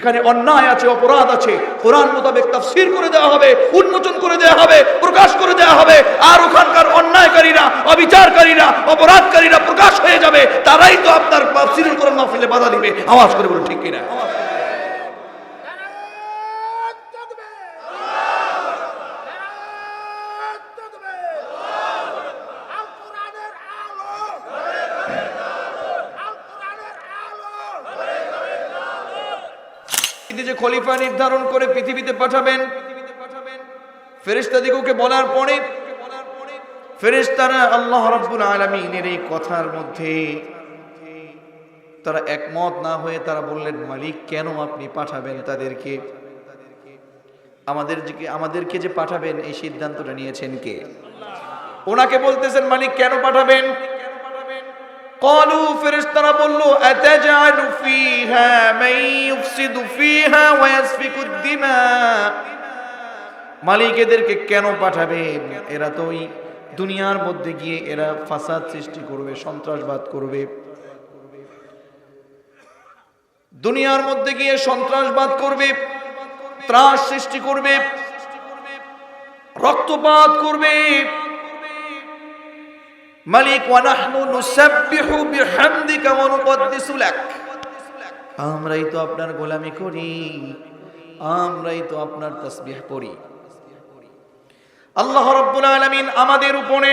এখানে অন্যায় আছে, অপরাধ আছে, কোরআন মোতাবেক তাফসীর করে দেওয়া হবে, উন্মোচন করে দেওয়া হবে, প্রকাশ করে দেওয়া হবে। আর ওখানকার অন্যায়কারীরা, অবিচারকারীরা, অপরাধকারীরা প্রকাশ হয়ে যাবে। তারাই তো আপনার তাফসীরুল কোরআন মাহফিলে বাধা দিবে। আওয়াজ করে বলুন ঠিক কিনা? যে খলিফা নির্ধারণ করে পৃথিবীতে পাঠাবেন, ফেরেশতাদিগকে বলার পরে ফেরেশতারা আল্লাহ রাব্বুল আলামিনের এই কথার মধ্যে তারা একমত না হয়ে তারা বললেন, মালিক কেন আপনি পাঠাবেন তাদেরকে? আমাদেরকে যে পাঠাবেন এই সিদ্ধান্তটা নিয়েছেন কে? ওনাকে বলতেছেন মালিক কেন পাঠাবেন? قالوا ফেরেশতারা বলল, আতাজআলু ফিহা মান ইউফসিদু ফিহা ওয়া ইয়াসফিকু দিমা। মালিক এদেরকে কেন পাঠাবেন? এরা তো ওই দুনিয়ার মধ্যে গিয়ে এরা ফাসাদ সৃষ্টি করবে, সন্ত্রাসবাদ করবে। দুনিয়ার মধ্যে গিয়ে সন্ত্রাসবাদ করবে, ত্রাস সৃষ্টি করবে, রক্তপাত করবে। মালিক ওয়া নাহনু নুসাব্বিহু বিহামদিকা ওয়া নুকদ্দিসু লাক। আমরাই তো আপনার গোলামি করি, আমরাই তো আপনার তাসবিহ পড়ি। আল্লাহ রাব্বুল আলামিন আমাদের উপরে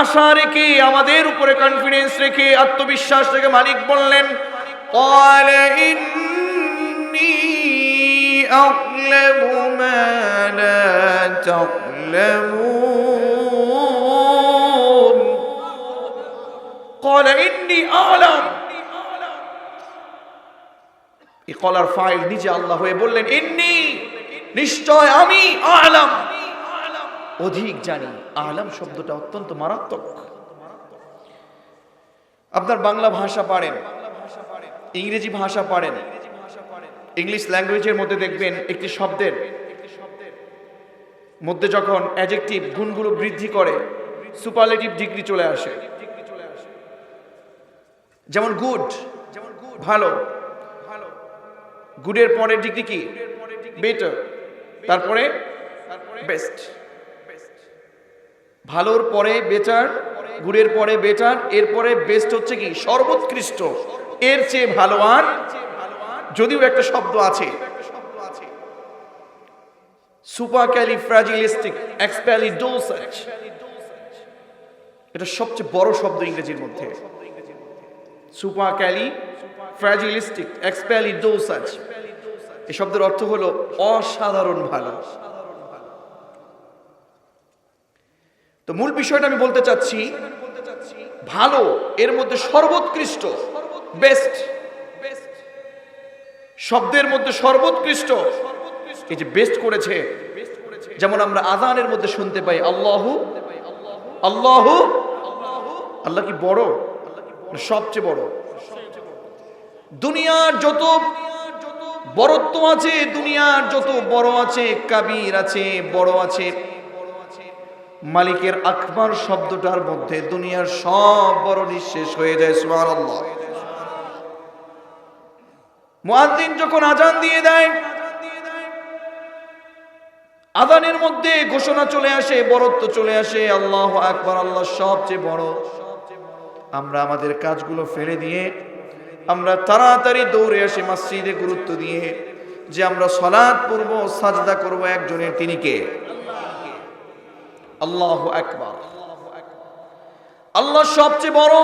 আশা রেখে, আমাদের উপরে কনফিডেন্স রেখে, আত্মবিশ্বাস রেখে মালিক বললেন, ক্বালা ইন্নী আ'লামু মা লা তা'লামুন। ক্বালা ইন্নী আ'লাম। এই ক্বালার ফাইল নিজে আল্লাহ হয়ে বললেন, ইন্নী নিশ্চয় আমি, আ'লাম অধিক জানি। আ'লাম শব্দটা অত্যন্ত মারাত্মক। আপনার বাংলা ভাষা পারেন, ইংরেজি ভাষা পারেন, ইংলিশ ল্যাঙ্গুয়েজের মধ্যে দেখবেন একটি শব্দের মধ্যে যখন অ্যাডজেক্টিভ গুণগুলো বৃদ্ধি করে সুপারলেটিভ ডিগ্রি চলে আসে। যেমন গুড, ভালো। গুডের পরের ডিগ্রি কি? বেটার। তারপরে বেস্ট। ভালোর পরে বেটার, গুডের পরে বেটার, এরপরে বেস্ট হচ্ছে কি? সর্বোৎকৃষ্ট, এর চেয়ে ভালো। আর যদিও একটা শব্দ আছে সুপারক্যালিফ্রাজিলিস্টিক এক্সপ্যালিডোসাস, এটা সবচেয়ে বড় শব্দ ইংরেজির মধ্যে। সুপারক্যালিফ্রাজিলিস্টিক এক্সপ্যালিডোসাস, এই শব্দের অর্থ হলো অসাধারণ ভালো। তো মূল বিষয়টা আমি বলতে চাচ্ছি, ভালো এর মধ্যে সর্বোৎকৃষ্ট, বেস্ট শব্দের মধ্যে সর্বোৎকৃষ্ট, এই যে বেস্ট করেছে। যেমন আমরা আযানের মধ্যে শুনতে পাই আল্লাহু আল্লাহু। আল্লাহ কি বড়? সবচেয়ে বড়। দুনিয়ার যত বড়ত্ব আছে, দুনিয়ার যত বড় আছে, কাবীর আছে, বড় আছে, মালিকের আকবার শব্দটার মধ্যে দুনিয়ার সব বড় নিঃশেষ হয়ে যায়। সুবহানাল্লাহ। মুয়াজ্জিন যখন আযান দিয়ে দেয়, আযানের মধ্যে ঘোষণা চলে আসে, বড়ত্ব চলে আসে, আল্লাহু আকবার, আল্লাহ সবচেয়ে বড়। আমরা আমাদের কাজগুলো ফেলে দিয়ে আমরা তাড়াতাড়ি দৌড়ে আসি মসজিদে, গুরুত্ব দিয়ে যে আমরা সালাত পড়ব, সাজদা করব একজনের, তিনি কে? আল্লাহু আকবার। আল্লাহ সবচেয়ে বড়।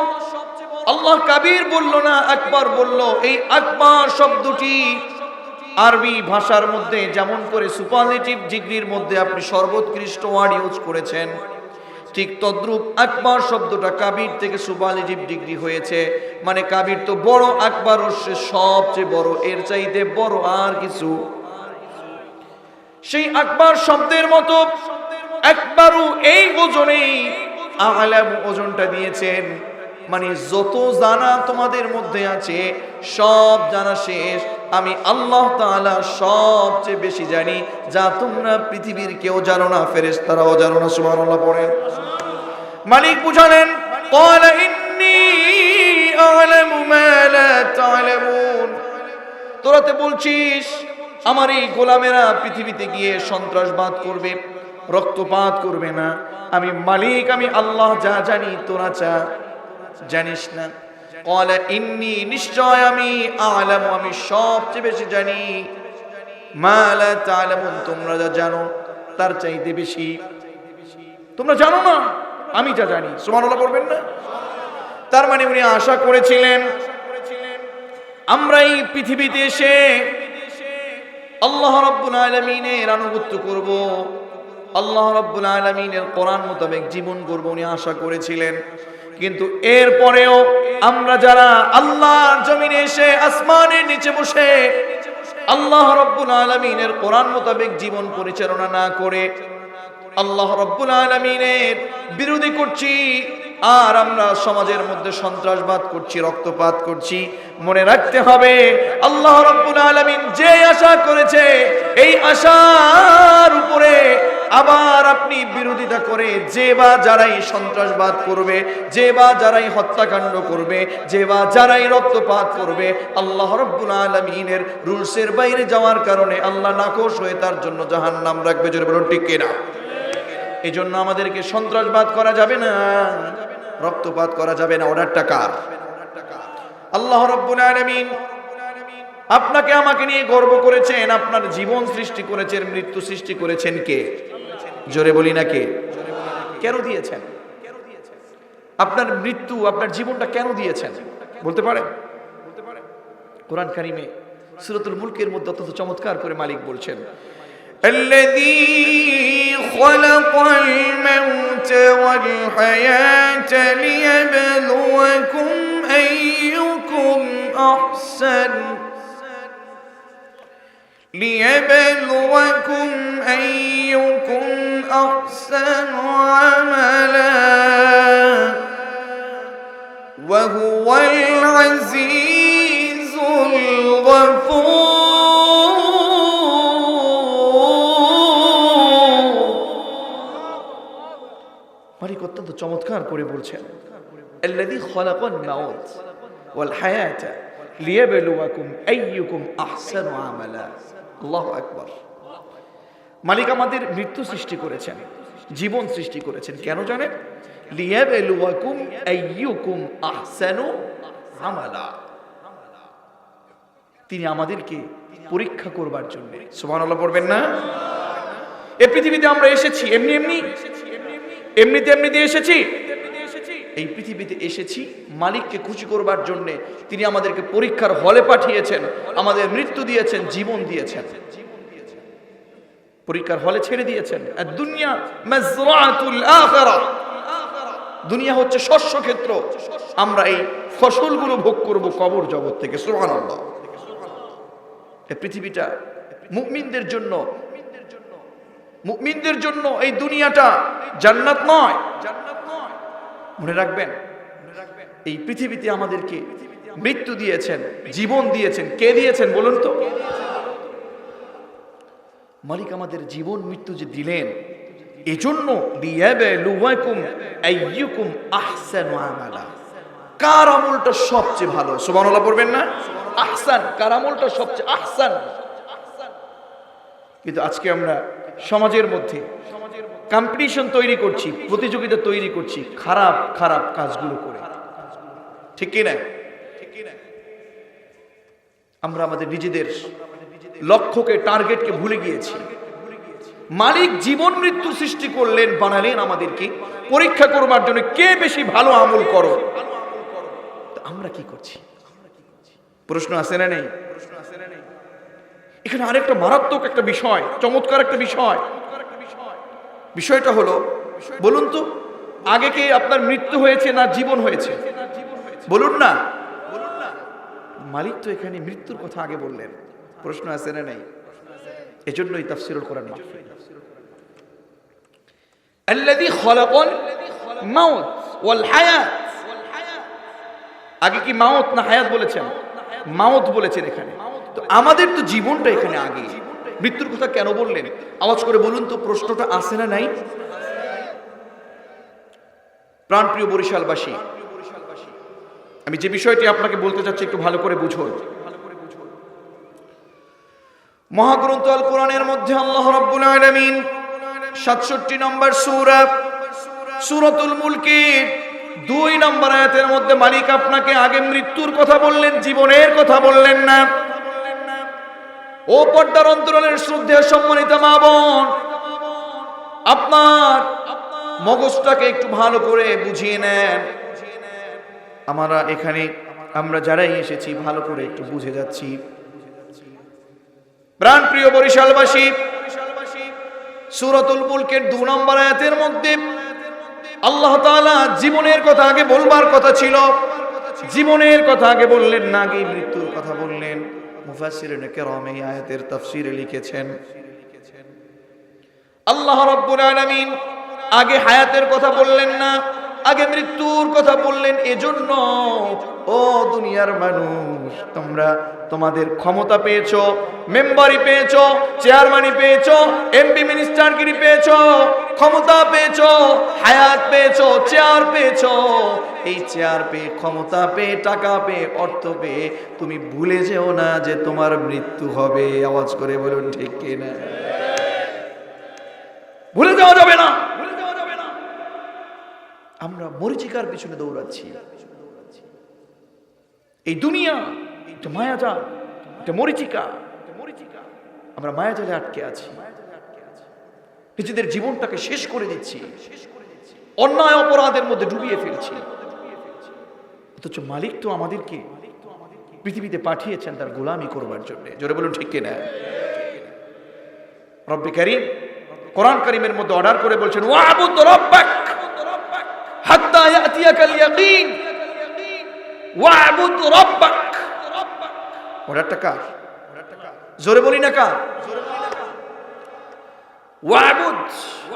আল্লাহ কাবীর বলল না, আকবার বলল। এই আকবার শব্দটি আরবি ভাষার মধ্যে যেমন করে সুপারলেটিভ ডিগ্রির মধ্যে আপনি সর্বোৎকৃষ্ট ওয়ার্ড ইউজ করেছেন, ঠিক তদ্রূপ আকবার শব্দটা কাবীর থেকে সুপারলেটিভ ডিগ্রি হয়েছে। মানে কাবীর তো বড়, আকবার হচ্ছে সবচেয়ে বড়, এর চাইতে বড় আর কিছু। সেই আকবার শব্দের মতো আকবারু এই ওজনেই আ'লাম ওজনটা দিয়েছেন। মানে যত জানা তোমাদের মধ্যে আছে সব জানা শেষ, আমি আল্লাহ তাআলা সবচেয়ে বেশি জানি, যা তোমরা পৃথিবীর কেউ জানো না, ফেরেশতারাও জানো না। সুবহানাল্লাহ পড়েন। মালিক বুঝালেন, ক্বালা ইন্নী আ'লামু মা লা তা'লামুন। তোরাতে বলছিস আমার এই গোলামেরা পৃথিবীতে গিয়ে সন্ত্রাসবাদ করবে, রক্তপাত করবে না। আমি মালিক, আমি আল্লাহ যা জানি তোরা যা জানিস না। ক্বালা ইন্নী, নিশ্চয় আমি আ'লামু, আমি সবচেয়ে বেশি জানি, মা লা তা'লামুন, তোমরা যা জানো তার চাইতে বেশি। তোমরা জানো না, আমি যা জানি। সুবহানাল্লাহ বলবেন না? তার মানে উনি আশা করেছিলেন আমরা এই পৃথিবীতে এসে আল্লাহ রাব্বুল আলামিনের আনুগত্য করব, আল্লাহ রাব্বুল আলামিনের কোরআন মোতাবেক জীবন করব, উনি আশা করেছিলেন। কিন্তু এরপরেও আমরা যারা আল্লাহর জমিনে এসে আসমানের নিচে বসে আল্লাহ রাব্বুল আলামিনের কোরআন মোতাবেক জীবন পরিচালনা না করে আল্লাহ রাব্বুল আলামিনের বিরোধী করছি, আর আমরা সমাজের মধ্যে সন্ত্রাসবাদ করছি, রক্তপাত করছি, মনে রাখতে হবে আল্লাহ রাব্বুল আলামিন যে আশা করেছে এই আশার উপরে আবার আপনি বিরোধিতা করে যে বা যারাই সন্ত্রাসবাদ করবে, যে বা যারাই হত্যাকাণ্ড করবে, যে বা যারাই রক্তপাত করবে, আল্লাহ রাব্বুল আলামিনের রুলসের বাইরে যাওয়ার কারণে আল্লাহ নাখোশ হয়ে তার জন্য জাহান্নাম রাখবে। জোরে বলুন ঠিক কিনা? এই জন্য আমাদেরকে সন্ত্রাসবাদ করা যাবে না, রক্তপাত করা যাবে না। অর্ডারটা কার? আল্লাহ রাব্বুল আলামিন আপনাকে আমাকে নিয়ে গর্ব করেছেন, আপনার জীবন সৃষ্টি করেছেন, মৃত্যু সৃষ্টি করেছেন কে? জোরে বলি না কে? কেন দিয়েছেন? আপনার মৃত্যু, আপনার জীবনটা কেন দিয়েছেন বলতে পারেন? কোরআন কারিমে সূরাতুল মুলকের মধ্যে অত্যন্ত চমৎকার করে মালিক বলছেন, الذي خلق الموت والحياة ليبلوكم أيكم أحسن عملا وهو العزيز الغفور। মালিক অত্যন্ত চমৎকার করে বলছেন, আল্লাযী খালাকাল মাউত ওয়াল হায়াতা লিয়াবলুয়াকুম আইয়ুকুম আহসানু আমালা। আল্লাহু আকবার। মালিক আমাদের মৃত্যু সৃষ্টি করেছেন, জীবন সৃষ্টি করেছেন, কেন জানেন? লিয়াবলুয়াকুম আইয়ুকুম আহসানু আমালা, তিনি আমাদেরকে পরীক্ষা করবার জন্য। সুবহানাল্লাহ পড়বেন না? এই পৃথিবীতে আমরা এসেছি এমনিতে এসেছি, এই পৃথিবীতে এসেছি মালিককে খুশি করবার জন্য। তিনি আমাদেরকে পরীক্ষার হলে পাঠিয়েছেন, আমাদের মৃত্যু দিয়েছেন, জীবন দিয়েছেন, পরীক্ষার হলে ছেড়ে দিয়েছেন। আর দুনিয়া মাজরাতুল আখিরা, দুনিয়া হচ্ছে শস্য ক্ষেত্র, আমরা এই ফসলগুলো ভোগ করব কবর জগৎ থেকে। সুবহানাল্লাহ। এই পৃথিবীটা মুমিনদের জন্য এই দুনিয়াটা জান্নাত নয়। মনে রাখবেন, এই পৃথিবীতে আমাদেরকে মৃত্যু দিয়েছেন, জীবন দিয়েছেন, কে দিয়েছেন বলুন তো? মালিক আমাদের জীবন মৃত্যু যে দিলেন, এজন্য লিয়াবলুয়াকুম আইয়ুকুম আহসানু আমালা, কার আমলটা সবচেয়ে ভালো। সুবহানাল্লাহ পড়বেন না? আহসান, কার আমলটা সবচেয়ে আহসান। কিন্তু আজকে আমরা সমাজের মধ্যে কম্পিটিশন তৈরি করছি, প্রতিযোগিতা তৈরি করছি খারাপ খারাপ কাজগুলো করে, ঠিক কি না? আমরা আমাদের নিজেদের লক্ষ্যকে, টার্গেটকে ভুলে গিয়েছি। মালিক জীবন মৃত্যু সৃষ্টি করলেন, বানালেন আমাদেরকে পরীক্ষা করবার জন্য, কে বেশি ভালো আমল করো। আমরা কি করছি? প্রশ্ন আছে না নেই? এখানে আরেকটা মারাত্মক একটা বিষয়, চমৎকার একটা বিষয়। বিষয়টা হলো, বলুন তো, আগে কি আপনার মৃত্যু হয়েছে না জীবন হয়েছে? বলুন না। মালিক তো এখানে মৃত্যুর কথা আগে বললেন। প্রশ্ন আছে না নেই? এজন্যই তাফসীরুল কোরআন মাহফিল। আল্লাযী খালাকাল মাউত ওয়াল হায়াত, আগে কি মাউত না হায়াত বলেছেন? মাউত বলেছেন এখানে। তো আমাদের তো জীবনটা এখানে আগে, মৃত্যুর কথা কেন বললেন? আওয়াজ করে বলুন তো, প্রশ্নটা আছে না নাই? প্রাণপ্রিয় বরিশালবাসী, আমি যে বিষয়টি আপনাকে বলতে চাচ্ছি একটু ভালো করে বুঝুন। মহাগ্রন্থ আল কোরআনের মধ্যে আল্লাহ রাব্বুল আলামিন 67 নম্বর সূরা সূরাতুল মুলকের 2 নম্বর আয়াতের মধ্যে মালিক আপনাকে আগে মৃত্যুর কথা বললেন, জীবনের কথা বললেন না। ও পর্দার অন্তরালের শ্রদ্ধেয় সম্মানিত মা বোন, আপনার মগজটাকে একটু ভালো করে বুঝিয়ে নেন। আমরা যারাই এসেছি ভালো করে একটু বুঝে যাচ্ছি। প্রাণপ্রিয় বরিশালবাসী, সূরাতুল মুলকের 2 নম্বর আয়াতের মধ্যে আল্লাহ তাআলা জীবনের কথা আগে বলবার কথা ছিল, জীবনের কথা আগে বললেন না, আগে মৃত্যুর কথা বললেন। মুফাসসিরিনে কেরাম এই আয়াতের তাফসীরে লিখেছেন, আল্লাহ রাব্বুল আলামিন আগে হায়াতের কথা বললেন না, আগে মৃত্যুর কথা বললেন। এজন্য ও দুনিয়ার মানুষ, তোমরা তোমাদের ক্ষমতা পেয়েছো, মেম্বারি পেয়েছো, চেয়ারম্যানই পেয়েছো, এমপি মিনিস্টারগিরি পেয়েছো, ক্ষমতা পেয়েছো, হায়াত পেয়েছো, চেয়ার পেয়েছো। এই চেয়ার পেয়ে, ক্ষমতা পেয়ে, টাকা পেয়ে, অর্থ পেয়ে তুমি ভুলে যেও না যে তোমার মৃত্যু হবে। আওয়াজ করে বলুন ঠিক কিনা? ভুলে যাওয়া যাবে না। আমরা মরিচিকার পিছনে দৌড়াচ্ছি। এই দুনিয়া একটা মায়াজাল, একটা মরিচিকা। আমরা মায়াজালে আটকে আছি, নিজেদের জীবনটাকে শেষ করে দিচ্ছি, অন্যায় অপরাধের মধ্যে ডুবিয়ে ফেলছি। অথচ মালিক তো আমাদেরকে পৃথিবীতে পাঠিয়েছেন তার গোলামি করবার জন্য। জোরে বলুন ঠিক কিনা? রব্বে কারীম কোরআন কারীমের মধ্যে অর্ডার করে বলছেন, ওয়াবুদ রাব্বাক হাত্তা ইয়াতিয়াকাল ইয়াকিন। ওয়াবুদ রাব্বাক, অর্ডারটা কার? জোরে বলি না কার? ওয়াবুদ,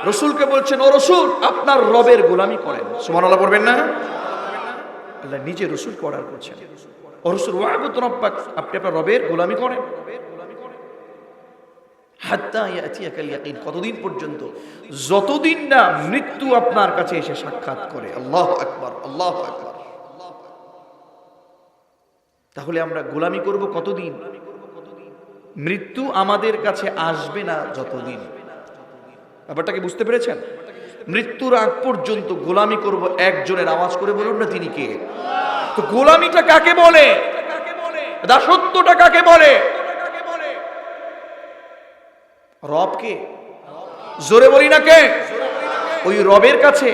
রাসূলকে বলছেন, ও রাসূল আপনার রবের গোলামি করেন। সুবহানাল্লাহ বলবেন না? আল্লাহ নিজে রাসূলকে অর্ডার করছেন, ও রাসূল ওয়াবুদ রাব্বাক, আপনি আপনার রবের গোলামি করেন। হাত্তা ইয়াতিয়াকাল ইয়াকিন, কতদিন পর্যন্ত? যতদিন না মৃত্যু আপনার কাছে এসে সাক্ষাৎ করে। আল্লাহু আকবার, আল্লাহু আকবার। তাহলে আমরা গোলামি করব কতদিন? মৃত্যু আমাদের কাছে আসবে না যতদিন। ব্যাপারটাকে বুঝতে পেরেছেন? মৃত্যুর আগ পর্যন্ত গোলামি করব একজনের। আওয়াজ করে বলুন না তিনি কে? তো গোলামিটা কাকে বলে? দাসত্বটা কাকে বলে? রবকে। জোরে বলি না কে? ওই রবের কাছে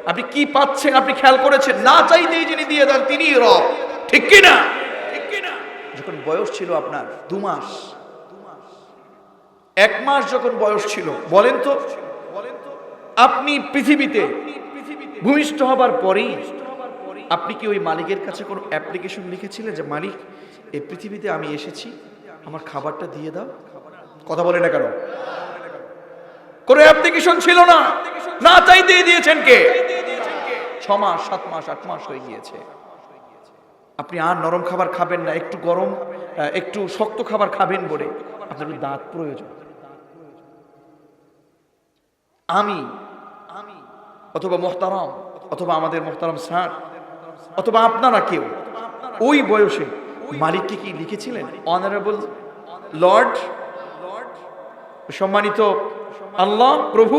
আপনি কি পাচ্ছেন আপনি খেয়াল করেছেন? না চাইতেই যিনি দিয়ে দেন তিনি রব, ঠিক কি না? যখন বয়স ছিল আপনার 2 মাস, 1 মাস যখন বয়স ছিল, বলেন তো আপনি পৃথিবীতে ভূমিষ্ঠ হবার পরেই আপনি কি ওই মালিকের কাছে কোনো অ্যাপ্লিকেশন লিখেছিলেন যে মালিক এই পৃথিবীতে আমি এসেছি, আমার খাবারটা দিয়ে দাও? কথা বলে না কেন? কোনো অ্যাপ্লিকেশন ছিল না, না চাইতেই দিয়েছেন কে? 6 মাস, 7 মাস, 8 মাস হয়ে গিয়েছে। আপনি আর নরম খাবার খাবেন না, একটু গরম, একটু শক্ত খাবার খাবেন বলে আপনার দাঁত প্রয়োজন। আমি অথবা মোহতারাম, অথবা আমাদের মোহতারাম স্যার, অথবা আপনারা কেউ ওই বয়সে মালিককে কি লিখেছিলেন? অনারেবল লর্ড, সম্মানিত আল্লাহ প্রভু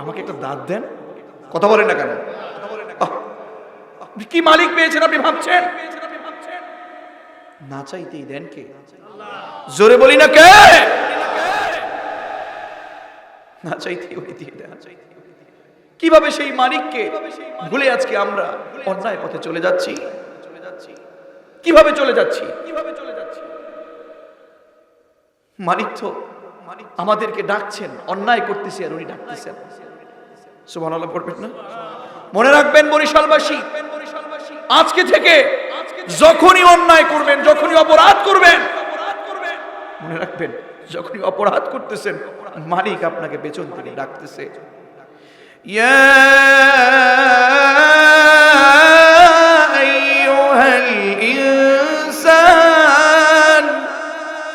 আমাকে একটা দাঁত দেন। কথা বলেন না কেন? কি মালিক পেয়েছেন আপনি ভাবছেন? না চাইতেই দেন কে? জোরে বলি না কে? না চাইতেই ওই দিয়ে দেন। কিভাবে সেই মালিককে ভুলে আজকে আমরা অন্যায় পথে চলে যাচ্ছি? কিভাবে চলে যাচ্ছি? মালিক তো আমাদেরকে ডাকছেন, অন্যায় করতেছি আর উনি ডাকতেছেন। সুবহানাল্লাহ পড়বেন না? মনে রাখবেন বরিশালবাসী, আজকে থেকে যখনই অন্যায় করবেন, যখনই অপরাধ করবেন, মনে রাখবেন যখনই অপরাধ করতেছেন মালিক আপনাকে পেছন থেকে ডাকতেছে। ইয়া আইয়ুহাল ইনসান,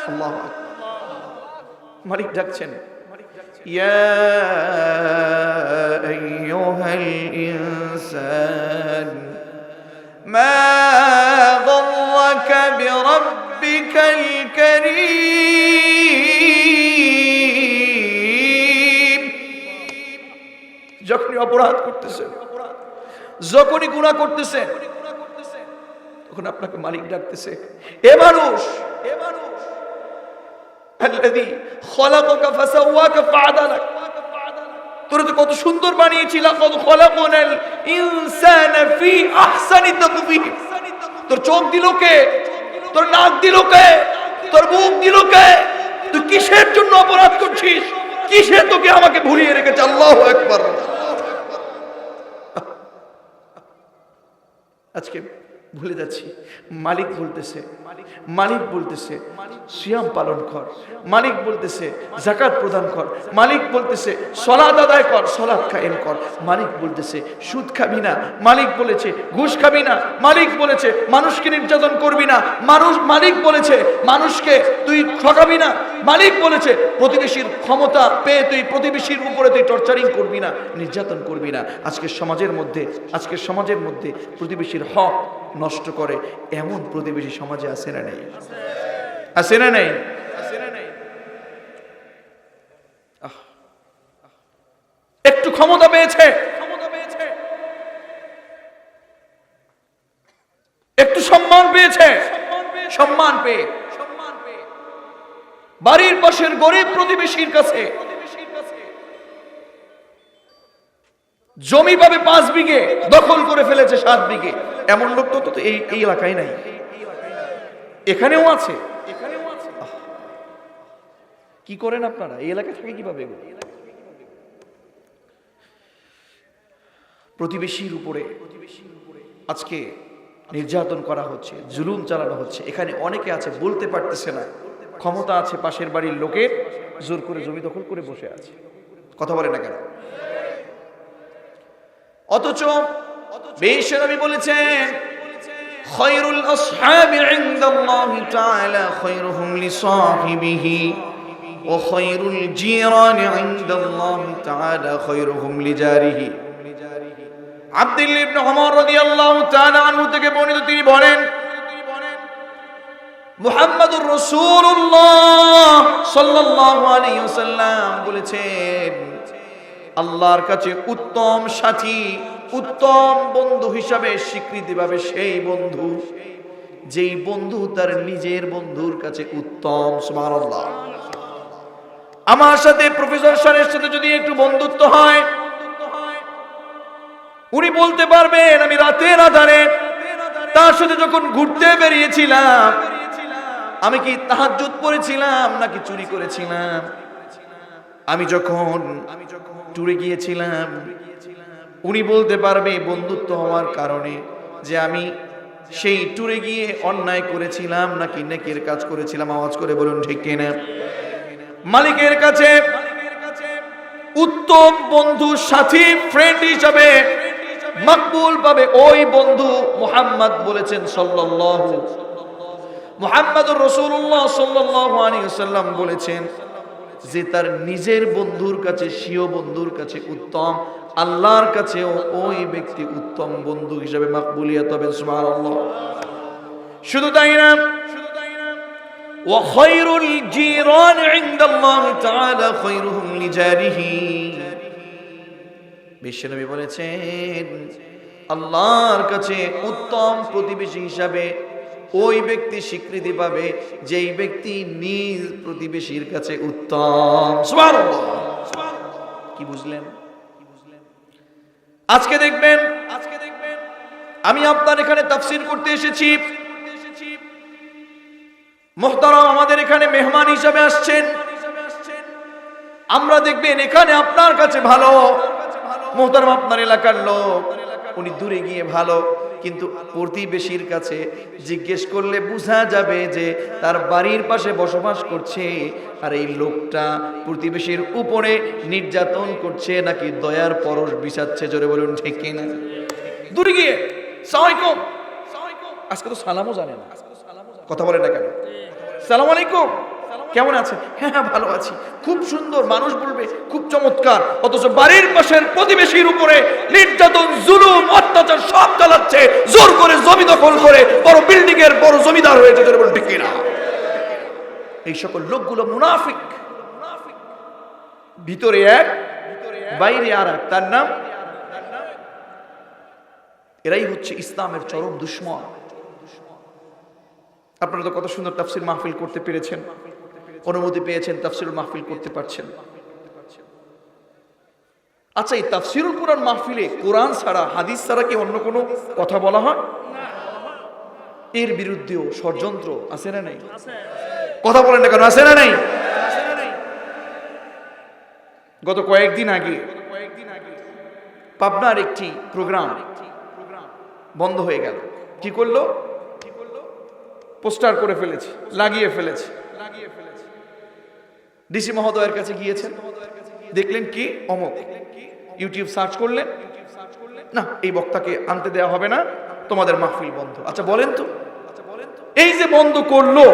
আল্লাহু আকবার, মালিক ডাকছেন। ইয়া আইয়ুহাল ইনসান মা গররাকা বিরাব্বিকাল কারীম। অপরাধ করতেছেন, যখনই গুনাহ করতেছেন, তখন আপনাকে মালিক ডাকতেছে, এ মানুষ, আল্লাযী খলাকাকা ফাসাওয়াকা ফাআদালাক, তোরে তো কত সুন্দর বানিয়েছি, লাকাদ খলাকনাল ইনসানা ফি আহসানি তাকবীর। তোর চোখ দিল কে? তোর নাক দিল কে? তোর মুখ দিল কে? তুই কিসের জন্য অপরাধ করছিস? কিসে তোকে আমাকে ভুলিয়ে রেখেছে? আল্লাহু আকবার। আজকে ভুলে যাচ্ছি। মালিক বলতেছে, মালিক বলতেছে সিয়াম পালন কর, মালিক বলতেছে যাকাত প্রদান কর, মালিক বলতেছে সালাত আদায় কর, সালাত কায়েম কর, মালিক বলতেছে সুদ খাবি না, মালিক বলেছে ঘুষ খাবি না, মালিক বলেছে মানুষকে নির্যাতন করবি না, মালিক বলেছে মানুষকে তুই ঠকাবি না, মালিক বলেছে প্রতিবেশীর ক্ষমতা পেয়ে তুই প্রতিবেশীর উপরে তুই টর্চারিং করবি না, নির্যাতন করবি না। আজকের সমাজের মধ্যে প্রতিবেশীর হক নষ্ট করে এমন প্রতিবেশী সমাজে আছে না নেই? আছে না নেই? একটু ক্ষমতা পেয়েছে, একটু সম্মান পেয়েছে, সম্মান পেয়ে বাড়ির পাশের গরিব প্রতিবেশীর কাছে জমি পাবে 5 বিঘে, দখল করে ফেলেছে 7 বিঘে। এমন লোক তো এই এলাকায় নাই, এখানেও আছে। কি করেন আপনারা? এই এলাকায় থাকে কিভাবে? প্রতিবেশীর উপরে আজকে নির্যাতন করা হচ্ছে, জুলুম চালানো হচ্ছে। এখানে অনেকে আছে বলতে পারতেছে না, ক্ষমতা আছে পাশের বাড়ির লোকের, জোর করে জমি দখল করে বসে আছে, কথা বলে না কেন? অথচ বিশ্বনবী বলেছেন খায়রুল আসহাবি ইনদাল্লাহি তাআলা খায়রুহুম লিসাহিবিহি ওয়া খায়রুল জিরানি ইনদাল্লাহি তাআলা খায়রুহুম লিজারিহি। আব্দুল্লাহ ইবনে ওমর রাদিয়াল্লাহু তাআলা আনহু থেকে বর্ণিত, তিনি বলেন মুহাম্মাদুর রাসূলুল্লাহ সাল্লাল্লাহু আলাইহি ওয়াসাল্লাম বলেছেন আল্লাহর কাছে উত্তম সাথী, উত্তম বন্ধু হিসাবে স্বীকৃতি পাবে সেই বন্ধু যেই বন্ধু তার নিজের বন্ধুর কাছে উত্তম। সুবহানাল্লাহ। আমার সাথে প্রফেসর স্যারের সাথে যদি একটু বন্ধুত্ব হয়, উনি বলতে পারবেন আমি রাতের আধারে তার সাথে যখন ঘুরতে বেরিয়েছিলাম, আমি কি তাহাজ্জুদ পড়েছিলাম নাকি চুরি করেছিলাম, আমি যখন ট্যুরে গিয়েছিলাম, উনি বলতে পারবে বন্ধুত্ব হওয়ার কারণে যে আমি সেই ট্যুরে গিয়ে অন্যায় করেছিলাম নাকি নেকির কাজ করেছিলাম। আওয়াজ করে বলুন ঠিক কিনা? মালিকের কাছে উত্তম বন্ধু, সাথী, ফ্রেন্ড হিসাবে মকবুল পাবে ওই বন্ধু। মুহাম্মদ বলেছেন মুহাম্মদুর রাসূলুল্লাহ সাল্লাল্লাহু আলাইহি ওয়াসাল্লাম বলেছেন যে তার নিজের বন্ধুর কাছে, স্বীয় বন্ধুর কাছে উত্তম, আল্লাহর কাছেও ওই ব্যক্তি উত্তম বন্ধু হিসেবে মাকবুলিয়ত হবে। সুবহানাল্লাহ। শুধু তাই না, ওয়া খায়রুল জিরান ইনদাল্লাহি তাআলা খায়রুহুম লিজারিহি। বিশ্বনবী বলেছেন আল্লাহর কাছে উত্তম প্রতিবেশী হিসাবে ওই ব্যক্তি স্বীকৃতি পাবে যেই ব্যক্তি নিজ প্রতিবেশীর কাছে উত্তম। সুবহানাল্লাহ। কি বুঝলেন? আজকে দেখবেন আমি আপনার এখানে তাফসীর করতে এসেছি, মুহতারাম আমাদের এখানে মেহমান হিসাবে আসছেন, আমরা দেখবেন এখানে আপনার কাছে ভালো, মুহতারাম আপনার এলাকার লোক, উনি দূরে গিয়ে ভালো, কিন্তু প্রতিবেশীর কাছে জিজ্ঞেস করলে বোঝা যাবে যে তার বাড়ির পাশে বসবাস করছে আর এই লোকটা প্রতিবেশীর উপরে নির্যাতন করছে নাকি দয়ার পরশ বিছাচ্ছে। জোরে বলুন ঠিক কিনা? দূরে গিয়ে সালামালাইকুম, আজকে তো সালামও জানে না, কথা বলে না কেন? সালাম আলাইকুম, কেমন আছেন? হ্যাঁ হ্যাঁ ভালো আছি, খুব সুন্দর, মানুষ বলবে খুব চমৎকার, অথচ বাড়ির পাশের প্রতিবেশীর উপরে নির্যাতন, জুলুম, অত্যাচার সব চালাচ্ছে, জোর করে জমি দখল করে বড় বিল্ডিং এর বড় জমিদার হয়েছে। ঠিক কিনা? এই সকল লোকগুলো মুনাফিক, ভিতরে এক বাইরে আর এক, তার নাম এরাই হচ্ছে ইসলামের চরম দুশমন। আপনারা তো কত সুন্দর তাফসির মাহফিল করতে পেরেছেন, অনুমতি পেয়েছেন, তাফসিরুল মাহফিল করতে পারছেন। আচ্ছা, এই তাফসিরুল কোরআন মাহফিলে কোরআন ছাড়া, হাদিস ছাড়া কি অন্য কোনো কথা বলা হয়? এর বিরুদ্ধেও ষড়যন্ত্র আছে না নাই? কথা বলেন না কেন, আছে না নাই? গত কয়েকদিন আগে পাবনার একটি প্রোগ্রাম বন্ধ হয়ে গেল। কি করলো? পোস্টার করে ফেলেছে, লাগিয়ে ফেলেছে। ডিসি মহোদয়ের কাছে গিয়েছেন, দেখলেন কি অমক, ইউটিউব সার্চ করলেন, না এই বক্তাকে আনতে দেওয়া হবে না, তোমাদের মাহফিল বন্ধ। আচ্ছা বলেন তো, এই যে বন্ধ করলো,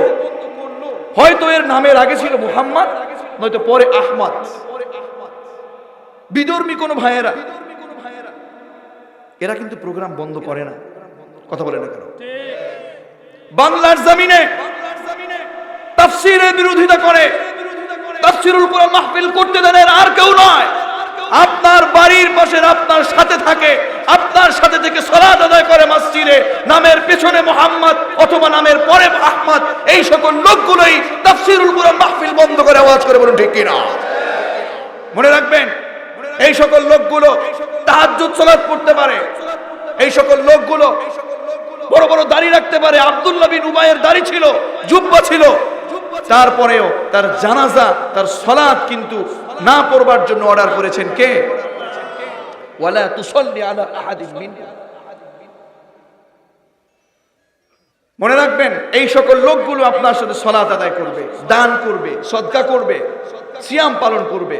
হয়তো এর নামের আগে ছিল মুহাম্মদ, নয়তো পরে আহমদ। বিধর্মী কোন ভাইয়েরা, এরা কিন্তু প্রোগ্রাম বন্ধ করে না। কথা বলে না কেন? বাংলার জমিনে তাফসীরের বিরোধিতা করে, তাফসীরুল কোরআন মাহফিল করতে দেন আর কেউ নয়। আপনার বাড়ির পাশের আপনার সাথে থাকে, আপনার সাথে থেকে সালাত আদায় করে মসজিদে, নামের পেছনে মুহাম্মদ অথবা নামের পরে আহমদ, এই সকল লোকগুলোই তাফসীরুল কোরআন মাহফিল বন্ধ করে আওয়াজ করে বলুন ঠিক কিনা? মনে রাখবেন, এই সকল লোকগুলো তাহাজ্জুদ সালাত পড়তে পারে, এই সকল লোকগুলো বড় বড় দাড়ি রাখতে পারে। আব্দুল্লাহ বিন উবাইয়ের দাড়ি ছিল, জুব্বা ছিল, তারপরেও তার জানাজা, তার সালাত কিন্তু না পড়বার জন্য অর্ডার করেছেন কে? ওয়ালা তুসাল্লি আলা আহাদিন মিনহুম। মনে রাখবেন, এই সকল লোকগুলো আপনার সাথে সালাত আদায় করবে, দান করবে, সদকা করবে, সিয়াম পালন করবে।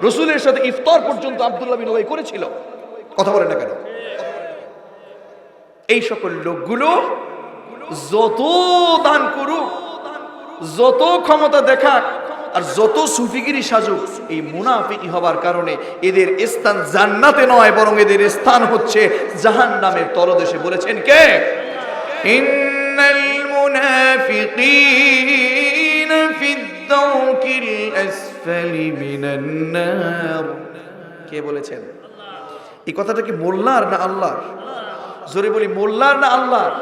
রাসূলের সাথে ইফতার পর্যন্ত আব্দুল্লাহ বিন উবাই করেছিল। কথা বলেন না কেন? এই সকল লোকগুলো যত দান করুক, যত ক্ষমতা দেখাক, আর যত সুফিগিরি সাজুক, এই মুনাফিকি হবার কারণে এদের স্থান জান্নাতে নয়, বরং এদের স্থান হচ্ছে জাহান্নামের তলদেশে। বলেছেন কে? ইন্নাল মুনাফিকিনা ফিদ দাওকিল আসফালি মিনান নার। কে বলেছেন? এই কথাটা কি মোল্লার না আল্লাহর? জোরে বলি, মোল্লার না আল্লাহর?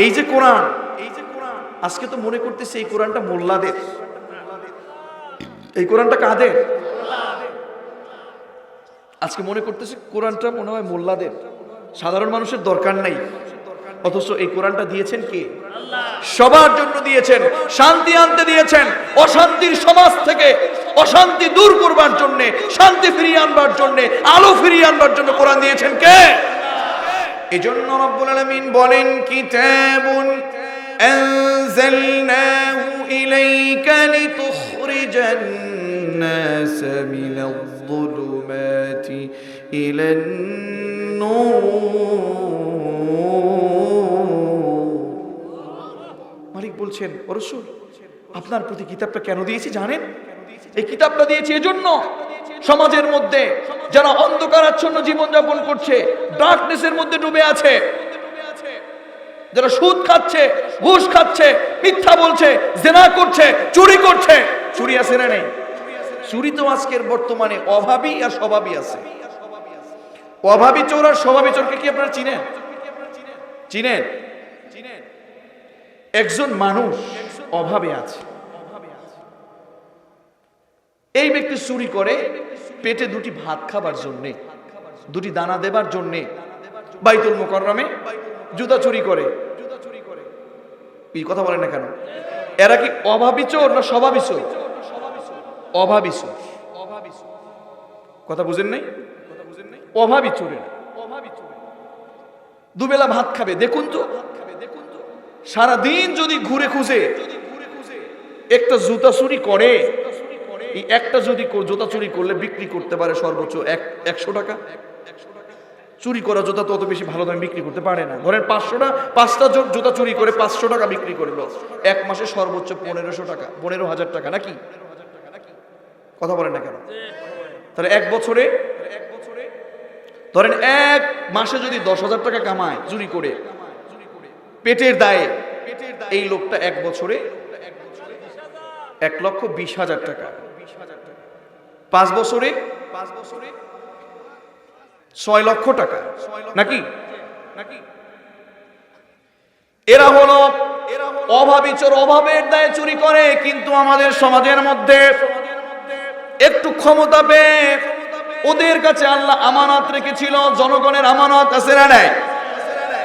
এই যে কোরআন, আজকে তো মনে করতেছে এই কোরআনটা মোল্লাদের। এই কোরআনটা কাদের? আজকে মনে করতেছে কোরআনটা মনে হয় মোল্লাদের, সাধারণ মানুষের দরকার নাই। অথচ এই কোরআনটা দিয়েছেন কে? সবার জন্য দিয়েছেন, শান্তি আনতে দিয়েছেন। অশান্তির সমাজ থেকে অশান্তি দূর করবার জন্য, শান্তি ফিরিয়ে আনবার জন্য, আলো ফিরিয়ে আনবার জন্য কোরআন দিয়েছেন কে? এজন্য রব্বুল আলামিন বলেন, কিতাবুন আনজালনাহু ইলাইকা লিতুখরিজান নাস মিনাজ যুলুমাতি ইলান নূর। মালিক বলছেন, ও রাসূল, আপনার প্রতি কিতাবটা কেন দিয়েছি জানেন? এই কিতাবটা দিয়েছি এজন্য, সমাজের মধ্যে যারা অন্ধকারাচ্ছন্ন জীবনযাপন করছে, ডার্কনেসের মধ্যে ডুবে আছে, যারা সুদ খাচ্ছে, ঘুষ খাচ্ছে, মিথ্যা বলছে, জিনা করছে, চুরি করছে। চুরি আছে না নেই? চুরি তো আজকের বর্তমানে অভাবী আর স্বভাবী আছে। অভাবী চোর আর স্বভাবী চোরকে কি আপনারা চিনেন? চিনেন? একজন মানুষ অভাবে আছে, এই ব্যক্তি চুরি করে পেটে দুটি ভাত খাবার জন্যে, দুটি দানা দেবার জন্যে বাইতুল মুকাররমে জুতা চুরি করে। এই কথা বলেন না কেন? এরা কি অভাবী চোর না স্বভাবী চোর? অভাবী চোর। কথা বুঝেন নাই? অভাবী চোরের দুবেলা ভাত খাবে। দেখুন তো, সারাদিন যদি ঘুরে খুঁজে একটা জুতা চুরি করে, এই একটা যদি জুতা চুরি করলে বিক্রি করতে পারে সর্বোচ্চ 100 টাকা। চুরি করা জুতা তো অত বেশি ভালো দামে বিক্রি করতে পারে না। ধরেন 5টা জুতা চুরি করে 500 টাকা বিক্রি করলো, এক মাসে সর্বোচ্চ 1500 টাকা, 15,000 টাকা নাকি? কথা বলেন না কেন? তাহলে এক বছরে ধরেন এক মাসে যদি 10,000 টাকা কামায় চুরি করে পেটের দায়ে, এই লোকটা এক বছরে 1,20,000 টাকা। 5 বছরে 6 লক্ষ টাকা নাকি? এরা হলো অভাবী চোর, অভাবের দায়ে চুরি করে। কিন্তু আমাদের সমাজের মধ্যে একটু ক্ষমতা পেয়ে ওদের কাছে আল্লাহ আমানত রেখেছিল, জনগণের আমানত আছে না নাই?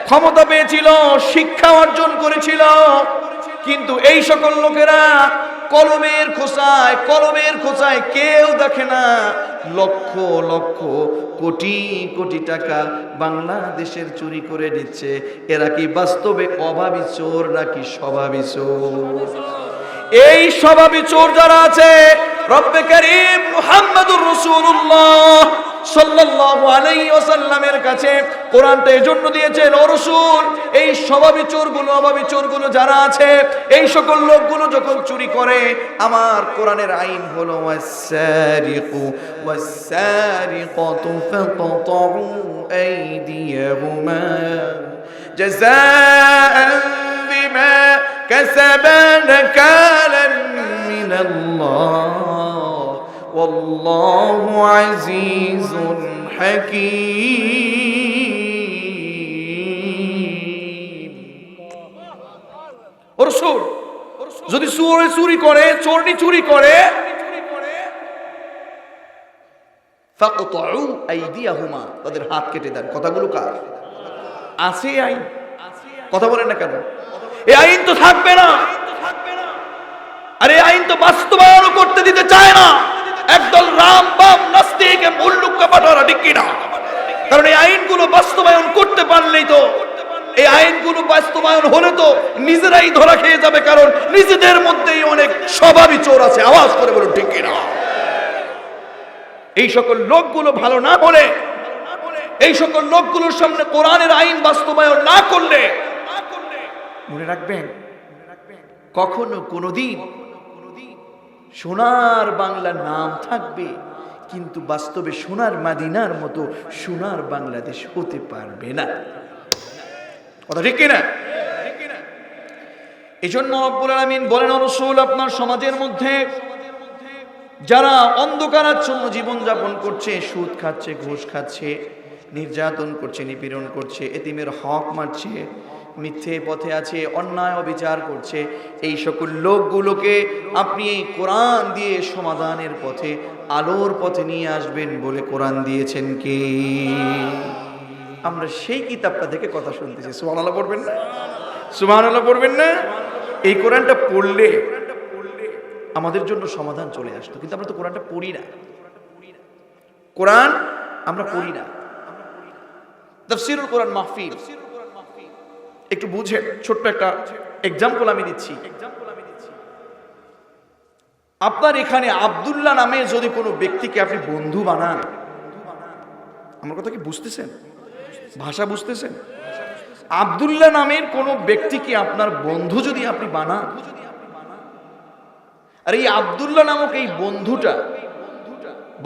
ক্ষমতা পেয়েছিল, শিক্ষা অর্জন করেছিল, কিন্তু এই সকল লোকেরা কলমের খোঁচায় কেউ দেখে না লক্ষ লক্ষ কোটি কোটি টাকা বাংলাদেশের চুরি করে নিচ্ছে। এরা কি বাস্তবে অভাবী চোর নাকি স্বভাবী চোর? এই স্বভাবী চোর যারা আছে, রব্বে কারীম মুহাম্মদুর রাসূলুল্লাহ সাল্লাল্লাহু আলাইহি ওয়াসাল্লামের কাছে কোরআনটা এজন্য দিয়েছেন, ও রাসূল এই স্বভাবী চোরগুলো, অভাবী চোরগুলো যারা আছে, এই সকল লোকগুলো যখন চুরি করে, আমার কোরআনের আইন হলো ওয়াস-সারিকু ওয়াস-সারিকাতু ফাকতাউ আইদিয়াহুমা জাযাআন বিমা কাসাবা নাকালান মিনাল্লাহ ওয়াল্লাহু আজিজুন হাকীম। ও রাসূল, যদি চুরি করে, চোরনি চুরি করে, ফাকতাউ আইদিয়াহুমা, তাদের হাত কেটে দেন। কথাগুলো কার? আছে আইন, কথা বলেন না কেন? এই আইন তো থাকবে না, আর এই আইন তো বাস্তবায়ন করতে দিতে চায় না একদল রাম বাম নাস্তিক মুল্লুক্কা পাঠারা, ঠিক কিনা? কারণ এই আইনগুলো বাস্তবায়ন করতে পারলেই তো, এই আইনগুলো বাস্তবায়ন হলে তো নিজেরাই ধরা খেয়ে যাবে, কারণ নিজেদের মধ্যেই অনেক স্বভাবী চোর আছে। আওয়াজ করে বলুন ঠিক কিনা? এই সকল লোকগুলো ভালো না হলে, এই সকল লোকগুলোর সামনে কোরআনের আইন বাস্তবায়ন না করলে, মনে রাখবেন কখনো কোনোদিন সোনার বাংলা নাম থাকবে, কিন্তু বাস্তবে সোনার মাদিনার মতো সোনার বাংলাদেশ হতে পারবে না। কথা ঠিক কিনা? এই জন্য রব্বুল আলামিন বলেন, ও রাসূল আপনার সমাজের মধ্যে যারা অন্ধকারাচ্ছন্ন জীবন যাপন করছে, সুদ খাচ্ছে, ঘুষ খাচ্ছে, নির্যাতন করছে, নিপীড়ন করছে, এতিমের হক মারছে, মিথ্যে পথে আছে, অন্যায় অবিচার করছে, এই সকল লোকগুলোকে আপনি এই কোরআন দিয়ে সমাধানের পথে, আলোর পথে নিয়ে আসবেন বলে কোরআন দিয়েছেন কে? আমরা সেই কিতাবটা থেকে কথা শুনতেছি। সুবহানাল্লাহ পড়বেন না? সুবহানাল্লাহ পড়বেন না? এই কোরআনটা পড়লে আমাদের জন্য সমাধান চলে আসতো, কিন্তু আমরা তো কোরআনটা পড়ি না। কোরআন আমরা পড়ি না। তাফসীরুল কোরআন মাহফিল একটু বুঝেন, ছোট্ট একটা এক্সাম্পল আমি দিচ্ছি। আপনার এখানে আব্দুল্লাহ নামে যদি কোনো ব্যক্তিকে আপনি বন্ধু বানান, আমার কথা কি বুঝতেছেন? ভাষা বুঝতেছেন? আব্দুল্লাহ নামের কোনো ব্যক্তিকে আপনার বন্ধু যদি আপনি বানান, আর এই আব্দুল্লাহ নামক এই বন্ধুটা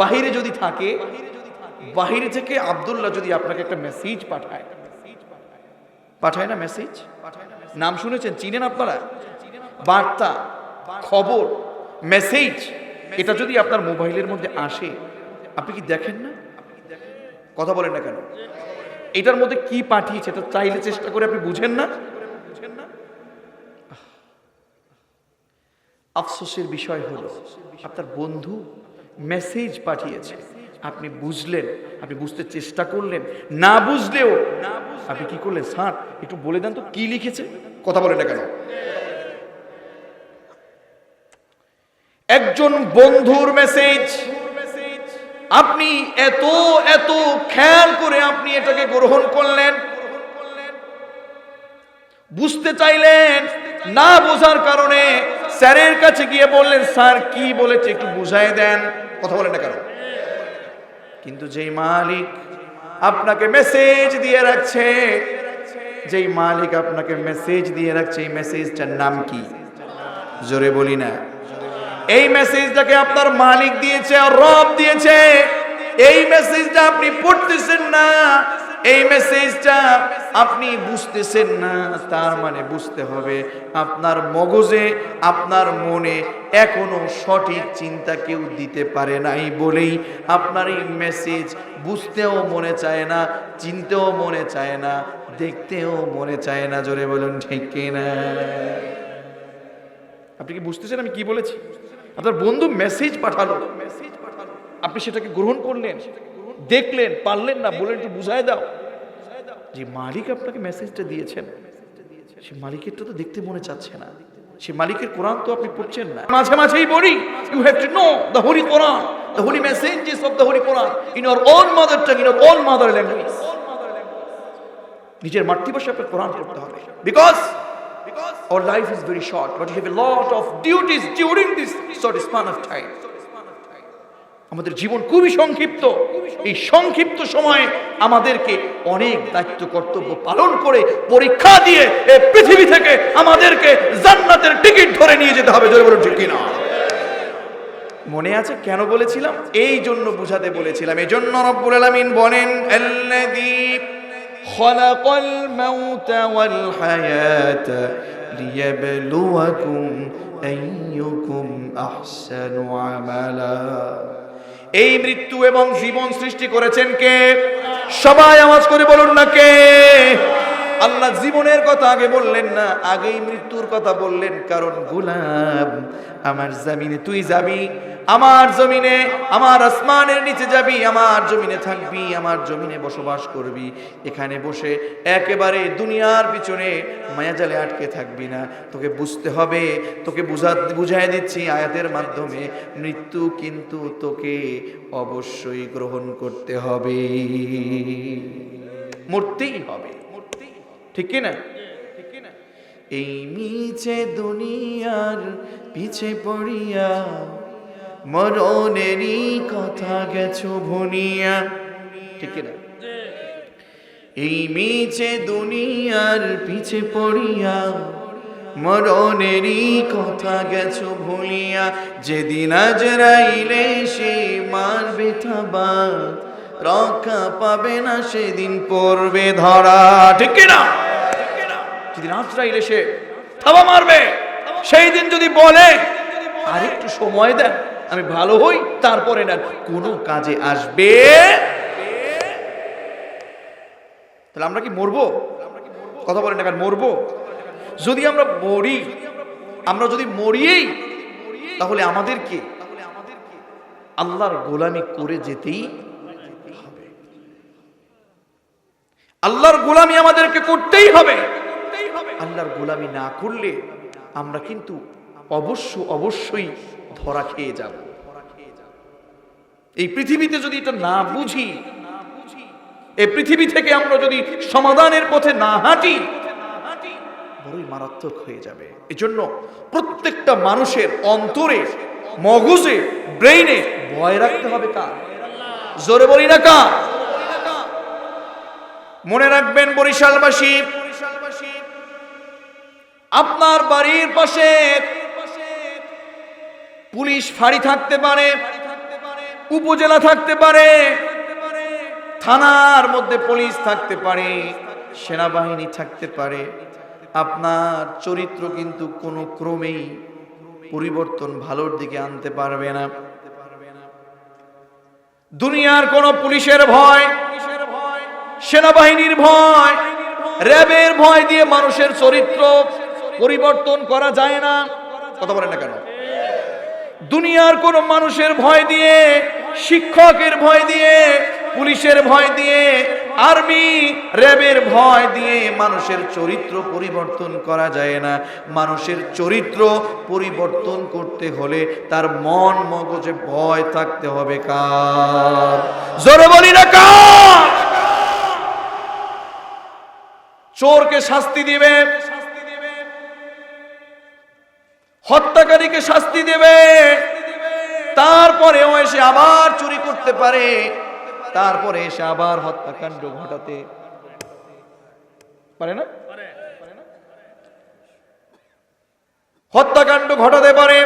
বাহিরে যদি থাকে, বাহিরে থেকে আব্দুল্লাহ যদি আপনাকে একটা মেসেজ পাঠায় না? মেসেজ, নাম শুনেছেন, চিনেন আপনারা? বার্তা, খবর, মেসেজ, এটা যদি আপনার মোবাইলের মধ্যে আসে, আপনি কি দেখেন না? কথা বলেন না কেন? এটার মধ্যে কি পাঠিয়েছে এটা চাইলে চেষ্টা করে আপনি বুঝেন না? আফসোসের বিষয় হলো আপনার বন্ধু মেসেজ পাঠিয়েছে, আপনি বুঝলেন, আপনি বুঝতে চেষ্টা করলেন, না বুঝলেও আপনি কি করলেন? স্যার একটু বলে দেন তো কি লিখেছে। কথা বলেন না কেন? একজন বন্ধুর মেসেজ আপনি এত এত খেয়াল করে আপনি এটাকে গ্রহণ করলেন, বুঝতে চাইলেন, না বোঝার কারণে স্যারের কাছে গিয়ে বললেন, স্যার কি বলেছে একটু বুঝাই দেন। কথা বলেন না কেন? কিন্তু যেই মালিক আপনাকে মেসেজ দিয়ে রাখছে, যেই মালিক আপনাকে মেসেজ দিয়ে রাখছে, এই মেসেজটার নাম কি? জোরে বলি না। এই মেসেজটাকে আপনার মালিক দিয়েছে আর রব দিয়েছে। এই মেসেজটা আপনি পড়তেছেন না, এই মেসেজটা আপনি বুঝতেছেন না, তার মানে বুঝতে হবে আপনার মগজে, আপনার মনে এখনো সঠিক চিন্তা কেউ দিতে পারে নাই বলেই আপনার এই মেসেজ বুঝতেও মনে চায় না, চিনতেও মনে চায় না, দেখতেও মনে চায় না। জোরে বলুন ঠিক কিনা? আপনি কি বুঝতেছেন আমি কি বলেছি? আপনার বন্ধু মেসেজ পাঠালো, আপনি সেটাকে গ্রহণ করলেন, দেখলেন, পারলেন না, বলে একটু বুঝায় দাও। যে মালিক আপনাকে মেসেজটা দিয়েছেন, সে মালিকেরটা তো দেখতে মনে চাচ্ছে না, সে মালিকের কোরআন তো আপনি পড়ছেন না। মাঝে মাঝেই বলি, you have to know the holy Quran, the holy messages of the holy Quran in your own mother tongue, in your own mother language. নিজের মাতৃভাষায় আপনার কোরআন পড়তে হবে। Because our life is very short, but you have a lot of duties during this short span of time. আমাদের জীবন খুবই সংক্ষিপ্ত। এই সংক্ষিপ্ত সময়ে আমাদেরকে অনেক দায়িত্ব কর্তব্য পালন করে পরীক্ষা দিয়ে এই পৃথিবী থেকে আমাদেরকে জান্নাতের টিকিট ধরে নিয়ে যেতে হবে। জোরে বলুন ঠিক কিনা? মনে আছে কেন বলেছিলাম? এই জন্য বুঝাতে বলেছিলাম। এই জন্য রব্বুল আলামিন বলেন, আল্লাযী খালাকাল মাউতা ওয়াল হায়াতা লিয়াবলুয়াকুম আইয়ুকুম আহসানু আমালা। এই মৃত্যু এবং জীবন সৃষ্টি করেছেন কে? সবাই আওয়াজ করে বলুন না কে? আল্লাহ জীবনের কথা আগে বললেন না, আগেই মৃত্যুর কথা বললেন। কারণ গোলাম, আমার জমিনে তুই যাবি, আমার জমিনে, আমার আসমানের নিচে যাবি, আমার জমিনে থাকবি, আমার জমিনে বসবাস করবি। এখানে বসে একেবারে দুনিয়ার পিছনে মায়াজালে আটকে থাকবি না। তোকে বুঝতে হবে, তোকে বুঝাই দিচ্ছি আয়াতের মাধ্যমে, মৃত্যু কিন্তু তোকে অবশ্যই গ্রহণ করতে হবে, মরতেই হবে, ঠিক কিনা? এই মিছে দুনিয়ার পিছে পড়িয়া মরণেরই কথা গেছো ভুনিয়া, ঠিক কিনা? এই মিছে দুনিয়ার পিছে পড়িয়া মরণেরই কথা গেছো ভুলিয়া। যেদিন আজরাইলে সে মারবে থাবা, রক্ষা পাবে না সেদিন পড়বে ধরা, ঠিক কিনা? যেদিন আজরাইল এসে থাবা মারবে, সেই দিন যদি বলে আর একটু সময় দেন, আমি ভালো হই, তারপরে না কোনো কাজে আসবে। তাহলে আমরা কি মরবো? কথা বলেন না, কারণ মরবো। যদি আমরা মরি, আমরা যদি মরিয়েই, তাহলে আমাদেরকে আল্লাহর গোলামি করে যেতেই হবে। আল্লাহর গোলামি আমাদেরকে করতেই হবে। আল্লাহর গোলামি না করলে আমরা কিন্তু অবশ্যই ধরা খেয়ে যাব। এই পৃথিবীতে যদি এটা না বুঝি, এই পৃথিবী থেকে আমরা যদি সমাধানের পথে না হাঁটি, বড়ই মারাত্মক হয়ে যাবে। এজন্য প্রত্যেকটা মানুষের অন্তরে, মগজে, ব্রেইনে ভয় রাখতে হবে কার? জোরে বলি না কার? মনে রাখবেন বরিশালবাসী, আপনার বাড়ির পাশে পুলিশ ফাঁড়ি থাকতে পারে, উপজেলা থাকতে পারে, থানার মধ্যে পুলিশ থাকতে পারে, সেনাবাহিনী থাকতে পারে। আপনার চরিত্র কিন্তু কোনো ক্রমেই পরিবর্তন ভালোর দিকে আনতে পারবে না। দুনিয়ার কোন পুলিশের ভয়, সেনাবাহিনীর ভয়, র্যাবের ভয় দিয়ে মানুষের চরিত্র পরিবর্তন করা যায় না। কথা বলেন না কেন? দুনিয়ার কোন মানুষের ভয় দিয়ে, শিক্ষকের ভয় দিয়ে, পুলিশের ভয় দিয়ে, আর্মি র্যাবের ভয় দিয়ে মানুষের চরিত্র পরিবর্তন করা যায় না। মানুষের চরিত্র পরিবর্তন করতে হলে তার মন মগজে ভয় থাকতে হবে কার? জোরে বলি না কার? চোরকে শাস্তি দিবে, হত্যাকারীকে শাস্তি দেবে, তারপরেও এসে আবার চুরি করতে পারে, তারপরে এসে আবার হত্যাকাণ্ড ঘটাতে পারে না? হত্যাকাণ্ড ঘটাতে পারে,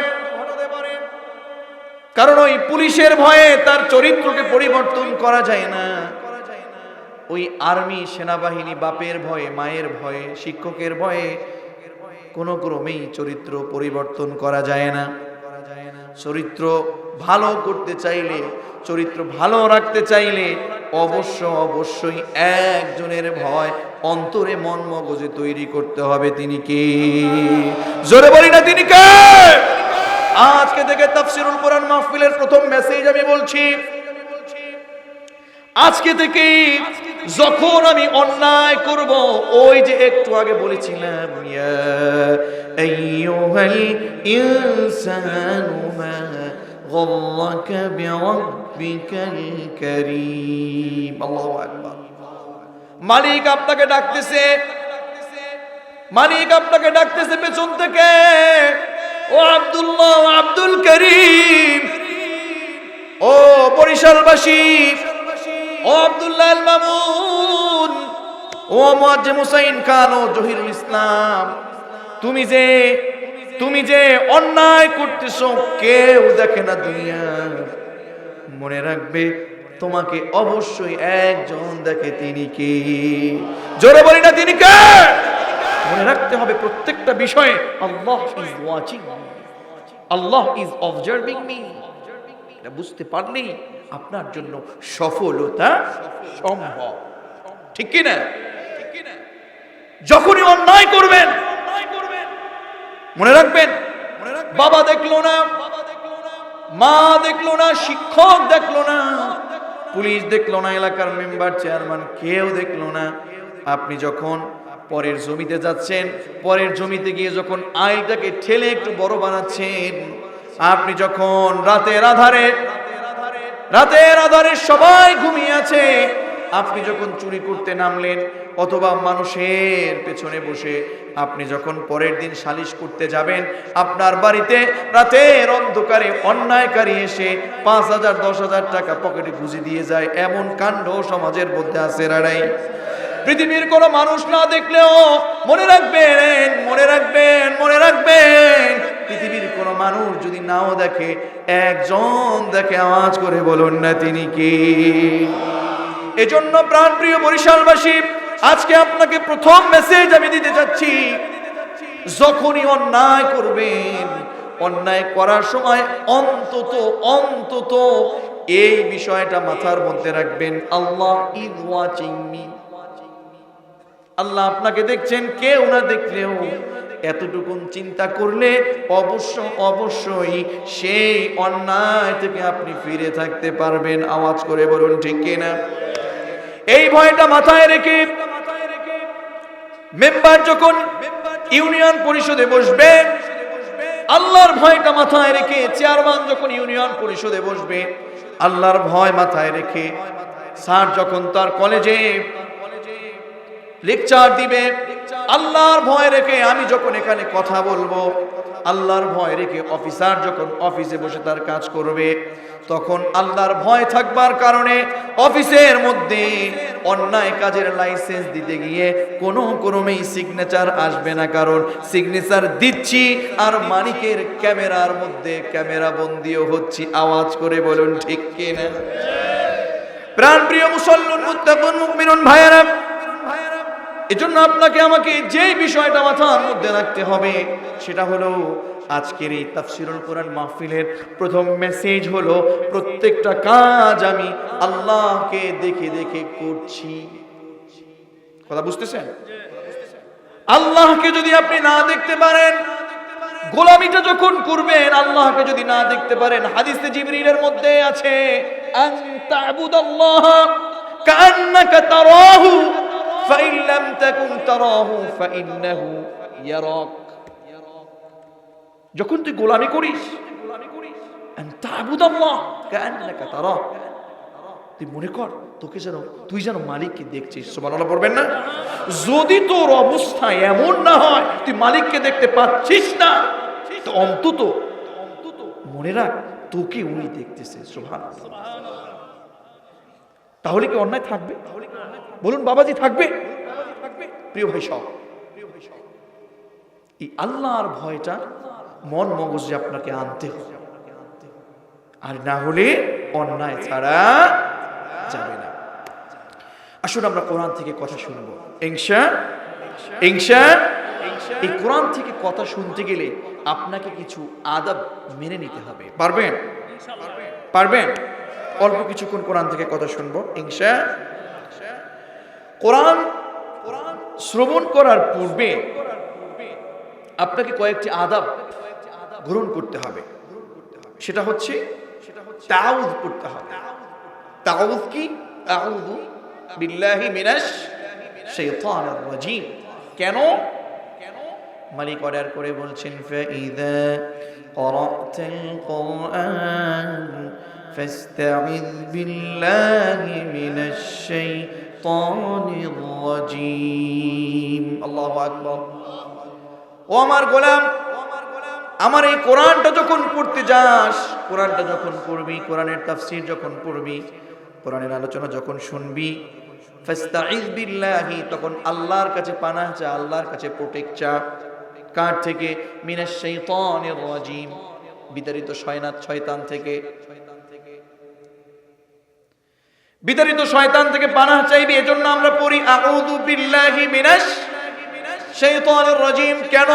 কারণ ওই পুলিশের ভয়ে তার চরিত্রকে পরিবর্তন করা যায় না। ওই আর্মি সেনাবাহিনী বাপের ভয়ে, মায়ের ভয়ে, শিক্ষকের ভয়ে কোনো ক্রমেই চরিত্র পরিবর্তন করা যায় না। চরিত্র ভালো করতে চাইলে, চরিত্র ভালো রাখতে চাইলে অবশ্যই একজনের ভয় অন্তরে মন মগজে তৈরি করতে হবে। তিনি কে? জোরে বলি না তিনি কে? আজকে থেকে তাফসীরুল কোরআন মাহফিলের প্রথম মেসেজ আমি বলছি, আজকে থেকে যখন আমি অন্যায় করব, ওই যে একটু আগে বলেছিলাম, ইয়া আইয়ুহাল ইনসানু মা গর্রাকা বিরাব্বিকাল কারীম। আল্লাহু আকবার। মালিক আপনাকে ডাকতেছে, মালিক আপনাকে ডাকতেছে পেছন থেকে, ও আব্দুল্লাহ, আব্দুল করিম, ও বরিশালবাসী, ও আব্দুল্লাহ আল মামুন, ও মুয়াজ্জিম হুসাইন খান, ও জহিরুল ইসলাম, তুমি যে অন্যায় করতেছো কেউ দেখে না দুনিয়া, মনে রাখবে তোমাকে অবশ্যই একজন দেখে। তিনি কে? জোরে বলি না তিনি কে? মনে রাখতে হবে প্রত্যেকটা বিষয়ে, Allah is watching, Allah is observing me. এটা বুঝতে পারলেই আপনার জন্য সফলতা সম্ভব। ঠিক কি না? যখনই অন্যায় করবেন মনে রাখবেন, বাবা দেখলো না, মা দেখলো না, শিক্ষক দেখলো না, পুলিশ দেখলো না, এলাকার মেম্বার, চেয়ারম্যান কেউ দেখলো না, আপনি যখন পরের জমিতে যাচ্ছেন, পরের জমিতে গিয়ে যখন আইটাকে ঠেলে একটু বড় বানাচ্ছেন, আপনি যখন রাতের আধারে সবাই ঘুমিয়ে আছে, আপনি যখন চুরি করতে নামলেন, অথবা মানুষের পেছনে বসে আপনি যখন পরের দিন সালিশ করতে যাবেন, আপনার বাড়িতে রাতের অন্ধকারে অন্যায়কারী এসে 5,000 10,000 টাকা পকেটে গুঁজে দিয়ে যায়, এমন কাণ্ড সমাজের মধ্যে আছে না নাই? পৃথিবীর কোনো মানুষ না দেখলেও মনে রাখবেন, পৃথিবীর কোনো মানুষ যদি নাও দেখে, একজন দেখে, আওয়াজ করে বলুন না তিনি কে? এজন্য প্রাণপ্রিয় বরিশালবাসী, আজকে আপনাকে প্রথম মেসেজ আমি দিতে চাচ্ছি, যখনই অন্যায় করবেন, অন্যায় করার সময় অন্তত এই বিষয়টা মাথার মধ্যে রাখবেন, আল্লাহ ইজ ওয়াচিং মি। আল্লাহ আপনাকে দেখছেন, কেউ না দেখলেও এতটুকুন চিন্তা করলে অবশ্যই সেই অন্যায় থেকে আপনি ফিরে থাকতে পারবেন। আওয়াজ করে বলুন ঠিক কিনা? এই ভয়টা মাথায় রেখে মেম্বার যখন ইউনিয়ন পরিষদে বসবে, আল্লাহর ভয়টা মাথায় রেখে চেয়ারম্যান যখন ইউনিয়ন পরিষদে বসবে, আল্লাহর ভয় মাথায় রেখে স্যার যখন তার কলেজে লেকচার দিবে, আল্লাহর ভয় রেখে আমি যখন এখানে কথা বলবো, আল্লাহর ভয় রেখে অফিসার যখন অফিসে বসে তার কাজ করবে, তখন আল্লাহর ভয় থাকবার কারণে অফিসের মধ্যে অন্যায় কাজের লাইসেন্স দিতে গিয়ে কোনো ক্রমেই সিগনেচার আসবে না, কারণ সিগনেচার দিচ্ছি আর মালিকের ক্যামেরার মধ্যে ক্যামেরা বন্দিও হচ্ছি। আওয়াজ করে বলুন ঠিক কিনা? প্রাণপ্রিয় মুসলমান, মুত্তাকুন, মুমিনুন ভাইয়েরা, এজন্য আপনাকে আমাকে যে বিষয়টা মাথার মধ্যে রাখতে হবে সেটা হলো, আজকের এই তাফসীরুল কোরআন মাহফিলের প্রথম মেসেজ হলো, প্রত্যেকটা কাজ আমি আল্লাহকে দেখে দেখে করছি। কথা বুঝতেছেন? আল্লাহকে যদি আপনি না দেখতে পারেন, গোলামিটা যখন করবেন আল্লাহকে যদি না দেখতে পারেন, হাদিসে জিবরিলের মধ্যে আছে, আন তা'বুদাল্লাহ কাআন্নাকা তারাহু ফাইন লাম তাকুন তারাহু ফাইন্নাহু ইয়ারাক। যখন তুই গোলামি করিস, আন তা'বুদাল্লাহ কাআন্নাকা তারাহু, তুই মনে কর তুই যেন মালিককে দেখছিস। সুবহানাল্লাহ পড়বেন না? যদি তোর অবস্থা এমন না হয় তুই মালিককে দেখতে পাচ্ছিস না, তো অন্তত মনে রাখ তোকে উনি দেখতেছে। সুবহানাল্লাহ। তাহলে কি অন্যায় থাকবে? বলুন বাবাজি, থাকবে? প্রিয় ভাই সব, এই আল্লাহর ভয়টা মন মগজে আপনাকে আনতে হবে, আর না হলে অন্যায় ছাড়া যাবে না। আসুন আমরা কোরআন থেকে কথা শুনবো ইনশা এই কোরআন থেকে কথা শুনতে গেলে আপনাকে কিছু আদব মেনে নিতে হবে। পারবেন? অল্প কিছুক্ষণ কোরআন থেকে কথা শুনবো ইনশা। কোরআন শ্রবণ করার পূর্বে আপনাকে কয়েকটি আদব গ্রহণ করতে হবে। সেটা হচ্ছে তাউযু পড়তে হবে। তাউযু কি? আউযু বিল্লাহি মিনাশ শাইতানির রাজিম। কেন? মালিক অর্ডার করে বলছেন ফাইযা ক্বরাতাল কুরআন ফাস্তাইয বিল্লাহি মিনাশ শাইতানির রাজিম। আল্লাহু আকবার। ও আমার গোলাম, আমার এই কোরআনটা যখন পড়তে যাস, কোরআনটা যখন পড়বি, কোরআনের তাফসীর যখন পড়বি, কোরআনের আলোচনা যখন শুনবি, ফাস্তাইয বিল্লাহি, তখন আল্লাহর কাছে পানাহ চা, আল্লাহর কাছে প্রোটেক্ট চা। কার থেকে? মিনাশ শাইতানির রাজিম, বিতাড়িত শয়তান থেকে। বিতাড়িত শয়তান থেকে পানাহ চাইবি। এজন্য আমরা পড়ি আউযু বিল্লাহি মিনাশ শাইতানির রাজিম। কেন?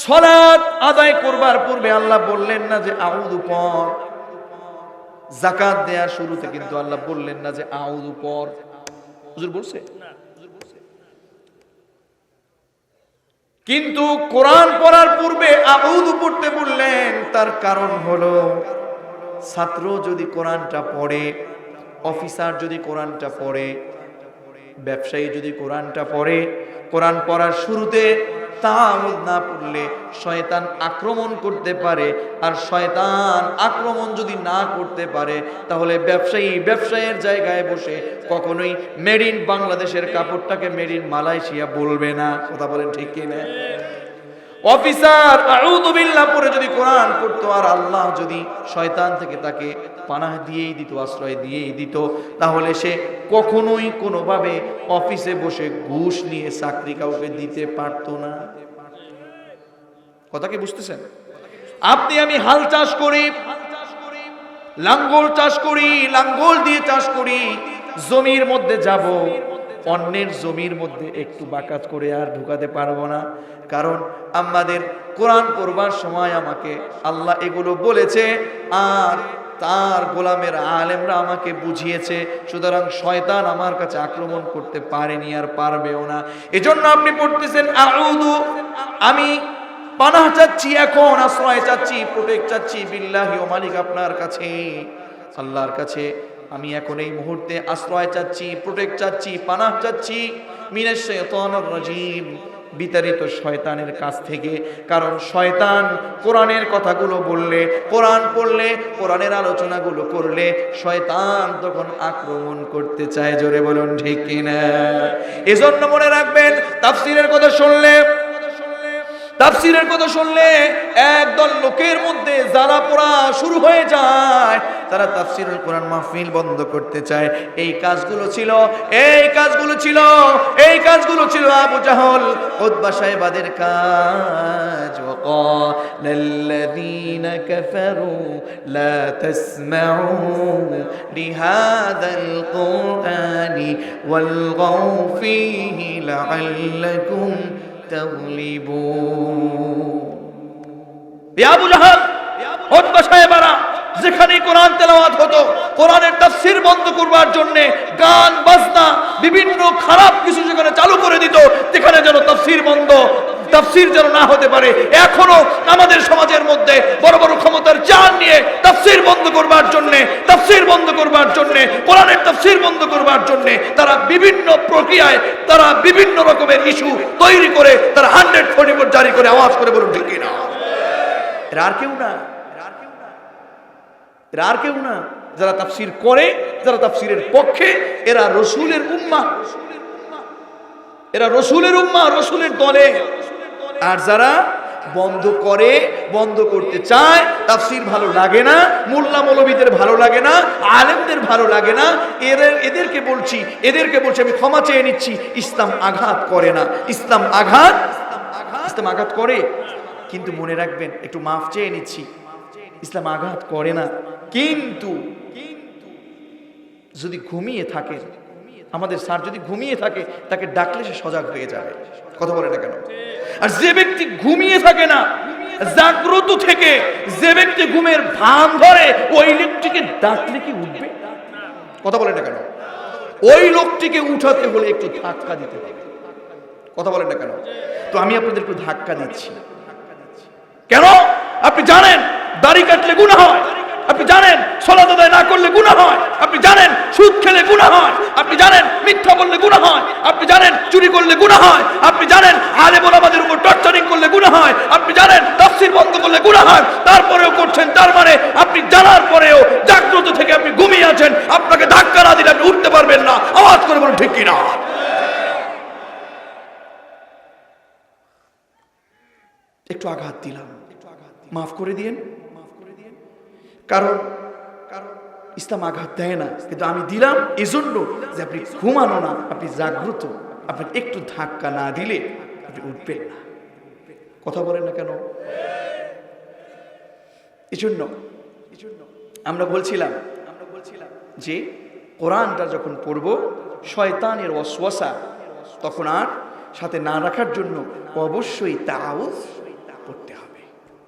সালাত আদায় করবার পূর্বে আল্লাহ বললেন না যে আউযু পড়। যাকাত দেওয়ার শুরুতে কিন্তু আল্লাহ বললেন না যে আউযু পড়। হুজুর বলছে? কিন্তু কোরআন পড়ার পূর্বে আউযু পড়তে বললেন। তার কারণ হলো ছাত্র যদি কোরআনটা পড়ে, অফিসার যদি কোরআনটা পড়ে, ব্যবসায়ী যদি কোরআনটা পড়ে, কোরআন পড়ার শুরুতে তাআউযু না পড়লে শয়তান আক্রমণ করতে পারে। আর শয়তান আক্রমণ যদি না করতে পারে তাহলে ব্যবসায়ের জায়গায় বসে কখনোই মেড ইন বাংলাদেশের কাপড়টাকে মেড ইন মালয়েশিয়া বলবে না। কথা বলেন ঠিক কি না? অফিসার আউযু বিল্লাহ পড়ে যদি কোরআন পড়তো আর আল্লাহ যদি শয়তান থেকে তাকে পানাহ দিয়েই দিত, আশ্রয় দিয়েই দিত, তাহলে সে কখনোই কোনোভাবে অফিসে বসে ঘুষ নিয়ে চাকরি কাউকে দিতে পারতো না। কথা কি বুঝতেছেন? আপনি আমি হাল চাষ করি, লাঙ্গল চাষ করি, লাঙ্গল দিয়ে চাষ করি, জমির মধ্যে যাব, অন্যের জমির মধ্যে একটু বাকাত করে আর ঢুকাতে পারবো না। কারণ আমাদের কোরআন পড়বার সময় আমাকে আল্লাহ এগুলো বলেছে আর তার গোলামের আলেমরা আমাকে বুঝিয়েছে। সুতরাং শয়তান আমার কাছে আক্রমণ করতে পারেনি আর পারবেও না। এজন্য আপনি পড়তেছেন আউযু, আমি পানাহ চাচ্ছি, এখন আশ্রয় চাচ্ছি, প্রোটেক্ট চাচ্ছি বিল্লাহি, ও মালিক আপনার কাছে, আল্লাহর কাছে আমি এখন এই মুহূর্তে আশ্রয় চাচ্ছি, প্রোটেক্ট চাচ্ছি, পানাহ চাচ্ছি মিনাশ শাইতানির রাজিম, বিতাড়িত শয়তানের কাছ থেকে। কারণ শয়তান কোরআনের কথাগুলো বললে, কোরআন পড়লে, কোরআনের আলোচনাগুলো করলে শয়তান তখন আক্রমণ করতে চায়। জোরে বলুন ঠিক কিনা? এজন্য মনে রাখবেন, তাফসীরের কথা শুনলে একদল লোকের মধ্যে জ্বালা পোড়া শুরু হয়ে যায়। তারা তাফসীরুল কোরআন মাহফিল বন্ধ করতে চায়। এই কাজগুলো ছিল আবু জাহল, উতবা সাহেবাদের কাজ। ওয়াকালাল্লাযীনা কাফারু লা তাসমাউ লিহাযাল কুরআনি ওয়ালগাউ ফীহি লাআল্লাকুম আবু জাহল, উতবা সাহেবারা যেখানে কোরআন তেলাওয়াত হতো, কোরআনের তাফসীর বন্ধ করবার জন্য গান বাজনা বিভিন্ন খারাপ কিছু যেখানে চালু করে দিত, যেখানে যেন তাফসীর যেন না হতে পারে। এখনো আমাদের সমাজের মধ্যে বড় বড় ক্ষমতার চাল নিয়ে তাফসীর বন্ধ করবার জন্য, কোরআনের তাফসীর বন্ধ করবার জন্য তারা বিভিন্ন প্রক্রিয়ায়, তারা বিভিন্ন রকমের ইস্যু তৈরি করে তারা 144 জারি করে আওয়াজ করে বলুন ঠিক কিনা? এরা আর কেউ না যারা তাফসীর করে, যারা তাফসীরের পক্ষে, এরা রাসূলের উম্মাহ, রাসূলের দলে। আর যারা বন্ধ করতে চায়, তাফসীর ভালো লাগে না, মোল্লা মৌলবীদের ভালো লাগে না, আলেমদের ভালো লাগে না, এদেরকে বলছি আমি ক্ষমা চেয়ে নিচ্ছি। ইসলাম আঘাত করে না, ইসলাম আঘাত করে, কিন্তু মনে রাখবেন, একটু মাফ চেয়ে নিচ্ছি, ইসলাম আঘাত করে না। কিন্তু যদি ঘুমিয়ে থাকেন আমাদের স্যার যদি ঘুমিয়ে থাকে তাকে ডাকলে সে সজাগ হয়ে যাবে। কথা বলে না কেন? আর যে ব্যক্তি ঘুমিয়ে থাকে না, জাগ্রত থেকে যে ব্যক্তি ঘুমের ভান ধরে, ওই লোকটিকে ডাকলে কি উঠবে? কথা বলে না কেন? ওই লোকটিকে উঠাতে হলে একটু ধাক্কা দিতে হবে। কথা বলেন না কেন? তো আমি আপনাদের একটু ধাক্কা দিচ্ছি। কেন? আপনি জানেন দাড়ি কাটলে গুনাহ হয়, আপনি জানেন সালাত আদায় না করলে গুনাহ হয়, আপনি জানেন সুদ খেলে গুনাহ হয়, আপনি জানেন মিথ্যা বললে গুনাহ হয়, আপনি জানেন চুরি করলে গুনাহ হয়, আপনি জানেন আলেম ওলামাদের উপর টর্চারিং করলে গুনাহ হয়, আপনি জানেন তাফসীর বন্ধ করলে গুনাহ হয়, তারপরেও করছেন। তার মানে আপনি জানার পরেও জাগ্রত থেকে আপনি ঘুমিয়ে আছেন। আপনাকে ধাক্কা না দিলে আপনি উঠতে পারবেন না। আওয়াজ করে বলুন ঠিক কি না? একটু আঘাত দিলাম, মাফ করে দিয়েন। কারণ ইসলাম আঘাত দেয় না, কিন্তু আমি দিলাম এজন্য যে আপনি ঘুমানো না, আপনি জাগ্রত। আপনি একটু ধাক্কা না দিলে আপনি উঠবেন না। কথা বলেন না কেন? এজন্য আমরা বলছিলাম যে কোরআনটা যখন পড়ব, শয়তানের ওয়াসওয়াসা তখন আর সাথে না রাখার জন্য অবশ্যই তাআউয পড়তে হবে।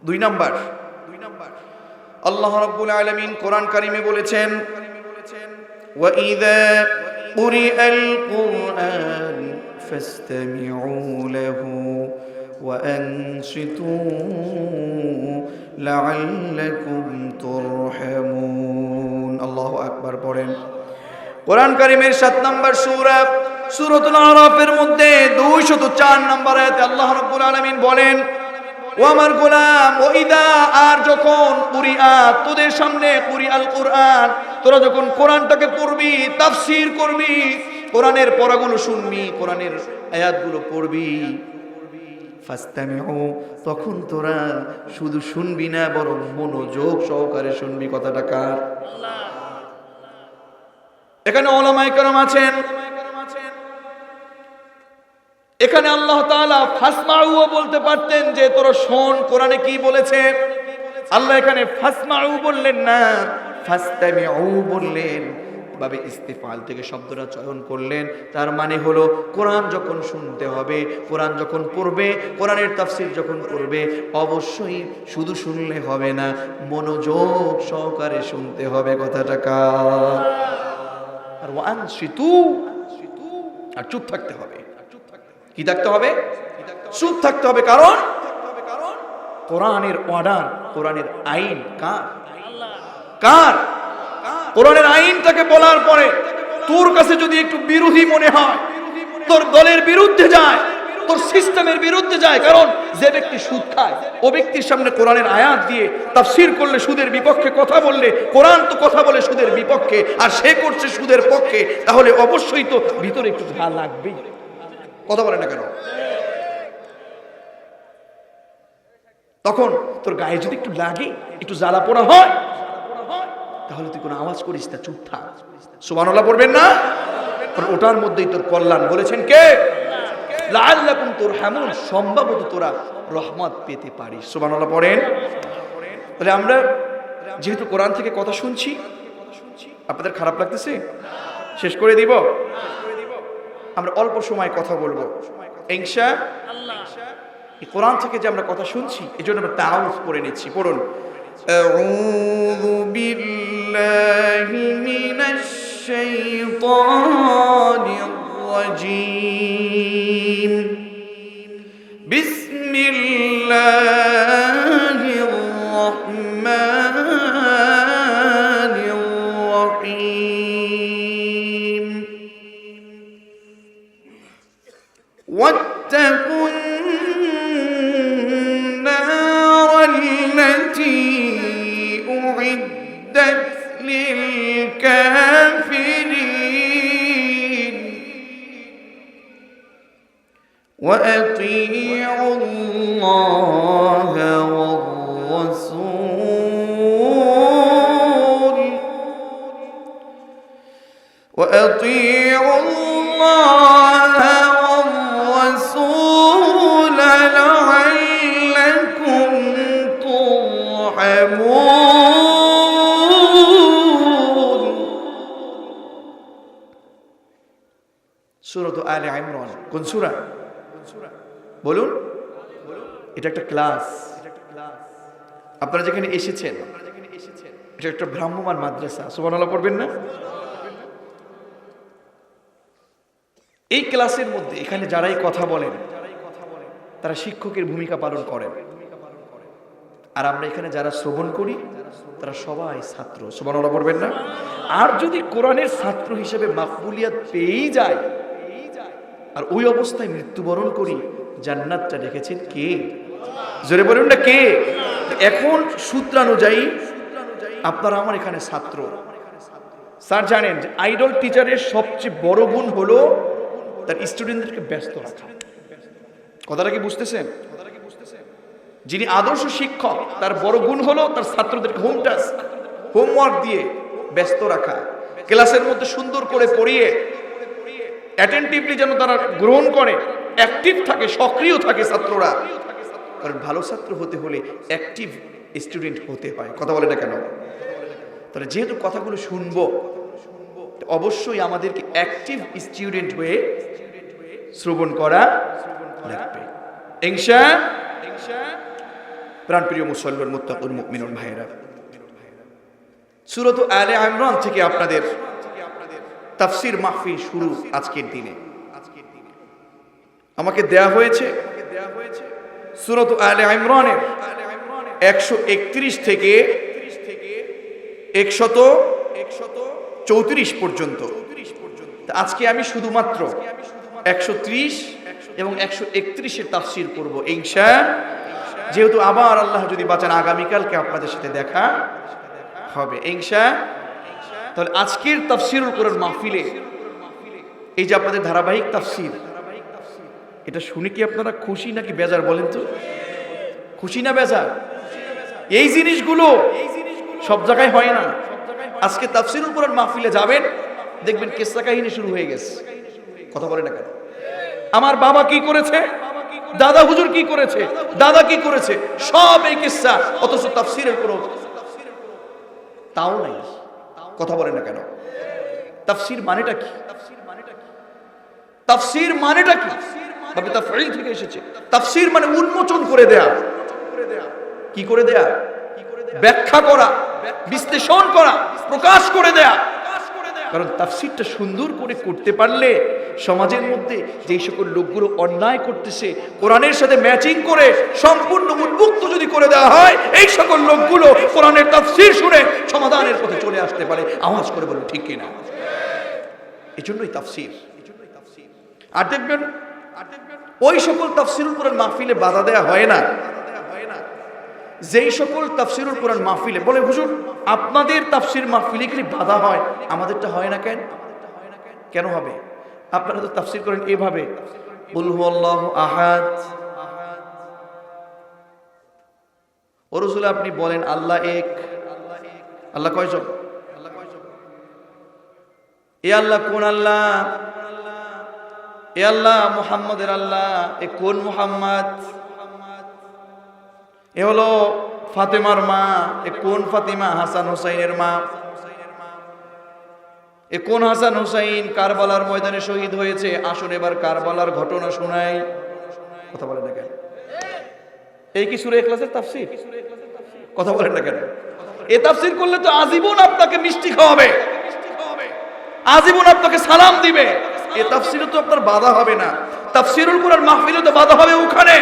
2 নাম্বার, আল্লাহ রাব্বুল আলামিন কোরআন কারিমে বলেছেন, ওয়া ইযা কুরিআল কুরআন ফাসতামিউ লাহু ওয়া আনসিতু লাআল্লাকুম তুরহামুন। আল্লাহু আকবার পড়েন। কোরআন কারিমের 7 নম্বর সূরা সূরাতুল আরাফের মধ্যে 204 নম্বর আয়াতে আল্লাহ রাব্বুল আলামিন বলেন, ও আমার গোলাম, ওইদা আর যখন কুরিআ তোদের সামনে কুরিআল কুরআন, তোরা যখন কোরআনটাকে পড়বি, তাফসীর করবি, কোরআনের পড়াগুলো শুনবি, কোরআনের আয়াতগুলো পড়বি, ফাসতামিউ, তখন তোরা শুধু শুনবি না, বরং মনোযোগ সহকারে শুনবি। কথাটা কার? আল্লাহ। এখানে উলামায়ে কেরাম আছেন, এখানে আল্লাহ তাআলা ফাসমাউ বলতে পারতেন যে তোরা শোন কোরআনে কি বলেছে। আল্লাহ এখানে ফাসমাউ বললেন না, ফাসতামিউ বললেন। এভাবে ইস্তিফাল থেকে শব্দটা চয়ন করলেন। তার মানে হলো কোরআন যখন শুনতে হবে, কোরআন যখন পড়বে, কোরআনের তাফসীর যখন করবে, অবশ্যই শুধু শুনলে হবে না, মনোযোগ সহকারে শুনতে হবে। কথাটা কার? আর ওয়ানসিতু, আর চুপ থাকতে হবে। কি থাকতে হবে? চুপ থাকতে হবে। কারণ কোরআনের অর্ডার, কোরআনের আইন কার? কার? কোরআনের আইনটাকে বলার পরে তোর কাছে যদি একটু বিরোধী মনে হয়, তোর দলের বিরুদ্ধে যায়, তোর সিস্টেমের বিরুদ্ধে যায়, কারণ যে ব্যক্তি সুদ খায় ও ব্যক্তির সামনে কোরআনের আয়াত দিয়ে তাফসীর করলে, সুদের বিপক্ষে কথা বললে, কোরআন তো কথা বলে সুদের বিপক্ষে আর সে করছে সুদের পক্ষে, তাহলে অবশ্যই তো ভিতরে একটু ঝাল লাগবেই। কথা বলে না কেন? তখন তোর গায়ে যদি একটু লাগে, একটু জ্বালা পোড়া হয়, তাহলে তুই কোনো আওয়াজ করিস না, চুপ থাক। সুবহানাল্লাহ পড়বেন না? ওটার মধ্যেই তোর কল্যাণ। বলেছেন কে? লাআল্লাকুম তুরহামুন, সম্ভবত তোরা রহমত পেতে পারিস। সুবহানাল্লাহ পড়েন। তাহলে আমরা যেহেতু কোরআন থেকে কথা শুনছি, আপনাদের খারাপ লাগতেছে? শেষ করে দিব? আমরা অল্প সময় কথা বলবো ইনশাআল্লাহ। এই কোরআন থেকে যে আমরা কথা শুনছি, এজন্য আমরা তাআউযু পড়ে নিচ্ছি। পড়ুন, আউযু বিল্লাহি মিনাশ শাইতানির রাজীম, বিসমিল্লাহির রাহমানির রাহিম, واتقوا النار التي أعدت للكافرين وأطيعوا الله والرسول وأطيعوا الله والرسول لعلكم ترحمون। সূরা আলে ইমরান। কোন সূরা বলুন? এটা একটা ক্লাস। আপনারা যেখানে এসেছেন এটা একটা ভ্রাম্যমাণ মাদ্রাসা, সুবহানাল্লাহ পড়বেন না? এই ক্লাসের মধ্যে এখানে যারাই কথা বলেন তারা শিক্ষকের ভূমিকা পালন করেন, আর আমরা এখানে যারা শ্রবণ করি তারা সবাই ছাত্র, সুবহানাল্লাহ পড়বেন না? আর যদি কোরআনের ছাত্র হিসেবে মাকবুলিয়াত পেয়েই যায় আর ওই অবস্থায় মৃত্যুবরণ করি, জান্নাতটা রেখেছেন কে? জোরে বলুন না কে? এখন সূত্রানুযায়ী আপনারা আমার এখানে ছাত্র। স্যার জানেন যে আইডল টিচারের সবচেয়ে বড় গুণ হলো তার স্টুডেন্টদেরকে ব্যস্ত রাখা। কথাটা কি বুঝতেছেন? যিনি আদর্শ শিক্ষক তার বড় গুণ হলো তার ছাত্রদেরকে হোমওয়ার্ক দিয়ে ব্যস্ত রাখা, ক্লাসের মধ্যে সুন্দর করে পড়িয়ে অ্যাটেন্টিভলি যেন তারা গ্রহণ করে, অ্যাক্টিভ থাকে, সক্রিয় থাকে ছাত্ররা। কারণ ভালো ছাত্র হতে হলে অ্যাক্টিভ স্টুডেন্ট হতে হয়। কথা বলে না কেন? তাহলে যেহেতু কথাগুলো শুনবো, অবশ্যই আমাদেরকে অ্যাক্টিভ স্টুডেন্ট হয়ে শ্রবণ করা লাগবে ইনশাআল্লাহ। প্রাণপ্রিয় মুসলমান মুত্তাকুন মুমিনুন ভাইরা, সূরা আলে ইমরান থেকে আপনাদের তাফসীর মাহফিল শুরু আজকের দিনে। আমাকে দেয়া হয়েছে সূরা আলে ইমরানের 131 থেকে 134 পর্যন্ত। আজকে আমি শুধুমাত্র 130 এবং 131 তাফসীর করব ইনশাআল্লাহ। যেহেতু আবার আল্লাহ যদি বাঁচান আগামীকালকে আপনাদের সাথে দেখা হবে ইনশাআল্লাহ। তাহলে আজকের তাফসীরুল কোরআন মাহফিলে এই যে আপনাদের ধারাবাহিক তাফসীর, এটা শুনে কি আপনারা খুশি নাকি বেজার বলেন তো? খুশি না বেজার? এই জিনিসগুলো সব জায়গায় হয় না। আজকে তাফসীরুল কোরআন মাহফিলে যাবেন, দেখবেন কিসসা কাহিনী শুরু হয়ে গেছে। কথা বলে না কেন? আমার বাবা কি করেছে, দাদা হুজুর কি করেছে, দাদা কি করেছে, সব এই কিসসা, অথচ তাফসীরের কোনো তাও নাই। কথা বলে না কেন? তাফসীর মানেটা কি? তাফসীর মানেটা কি? তবে তাফঈল থেকে এসেছে। তাফসীর মানে উন্মোচন করে দেয়া। কি করে দেয়া? ব্যাখ্যা করা, বিশ্লেষণ করা, প্রকাশ করে দেয়া। কারণ তাফসীরটা সুন্দর করে করতে পারলে সমাজের মধ্যে যেই সকল লোকগুলো অন্যায় করতেছে কোরআনের সাথে ম্যাচিং করে সম্পূর্ণ উন্মুক্ত যদি করে দেওয়া হয়, এই সকল লোকগুলো কোরআনের তাফসীর শুনে সমাধানের পথে চলে আসতে পারে। আওয়াজ করে বলুন ঠিক কিনা? এজন্যই তাফসীর। আর দেখবেন ওই সকল তাফসীরুল কোরআন মাহফিলে বাধা দেয়া হয় না যেই সকল তাফসীরুল কোরআন মাহফিলে বলে হুজুর আপনাদের তাফসীর মাহফিলে কি বাধা হয়, আমাদেরটা হয় না কেন? কেন হবে? আপনারা তো তাফসীর করেন এভাবে, কুল হুয়াল্লাহু আহাদ। ও রাসূল আপনি বলেন আল্লাহ এক। আল্লাহ কয়জন? এ আল্লাহ কোন আল্লাহ? এ আল্লাহ মুহাম্মাদের আল্লাহ। এ কোন মুহাম্মদ? এ হলো ফাতেমার মা। এ কোন ফাতিমা? হাসান হুসাইনের মা। এ কোন হাসান হুসাইন? কারবালার ময়দানে শহীদ হয়েছে। আসুন এবার কারবালার ঘটনা শোনাই। কথা বলেন না কেন? এই কি সূরা ইখলাসের তাফসীর? কথা বলেন না কেন? এই তাফসীর করলে তো আজীবন আপনাকে মিষ্টি খাওয়াবে, আজীবন আপনাকে সালাম দিবে। এই তাফসীরে তো আপনার বাধা হবে না। তাফসীরুল কোরআন মাহফিলে তো বাধা হবে ওখানে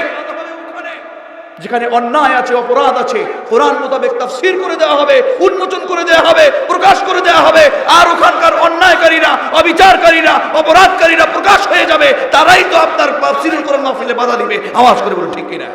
যেখানে অন্যায় আছে, অপরাধ আছে, কোরআন মোতাবেক তাফসীর করে দেওয়া হবে, উন্মোচন করে দেওয়া হবে, প্রকাশ করে দেওয়া হবে। আর ওখানকার অন্যায়কারীরা, অবিচারকারীরা, অপরাধকারীরা প্রকাশ হয়ে যাবে। তারাই তো আপনার তাফসীরুল কোরআন মাহফিলে বাধা দিবে। আওয়াজ করে বলুন ঠিক কিনা?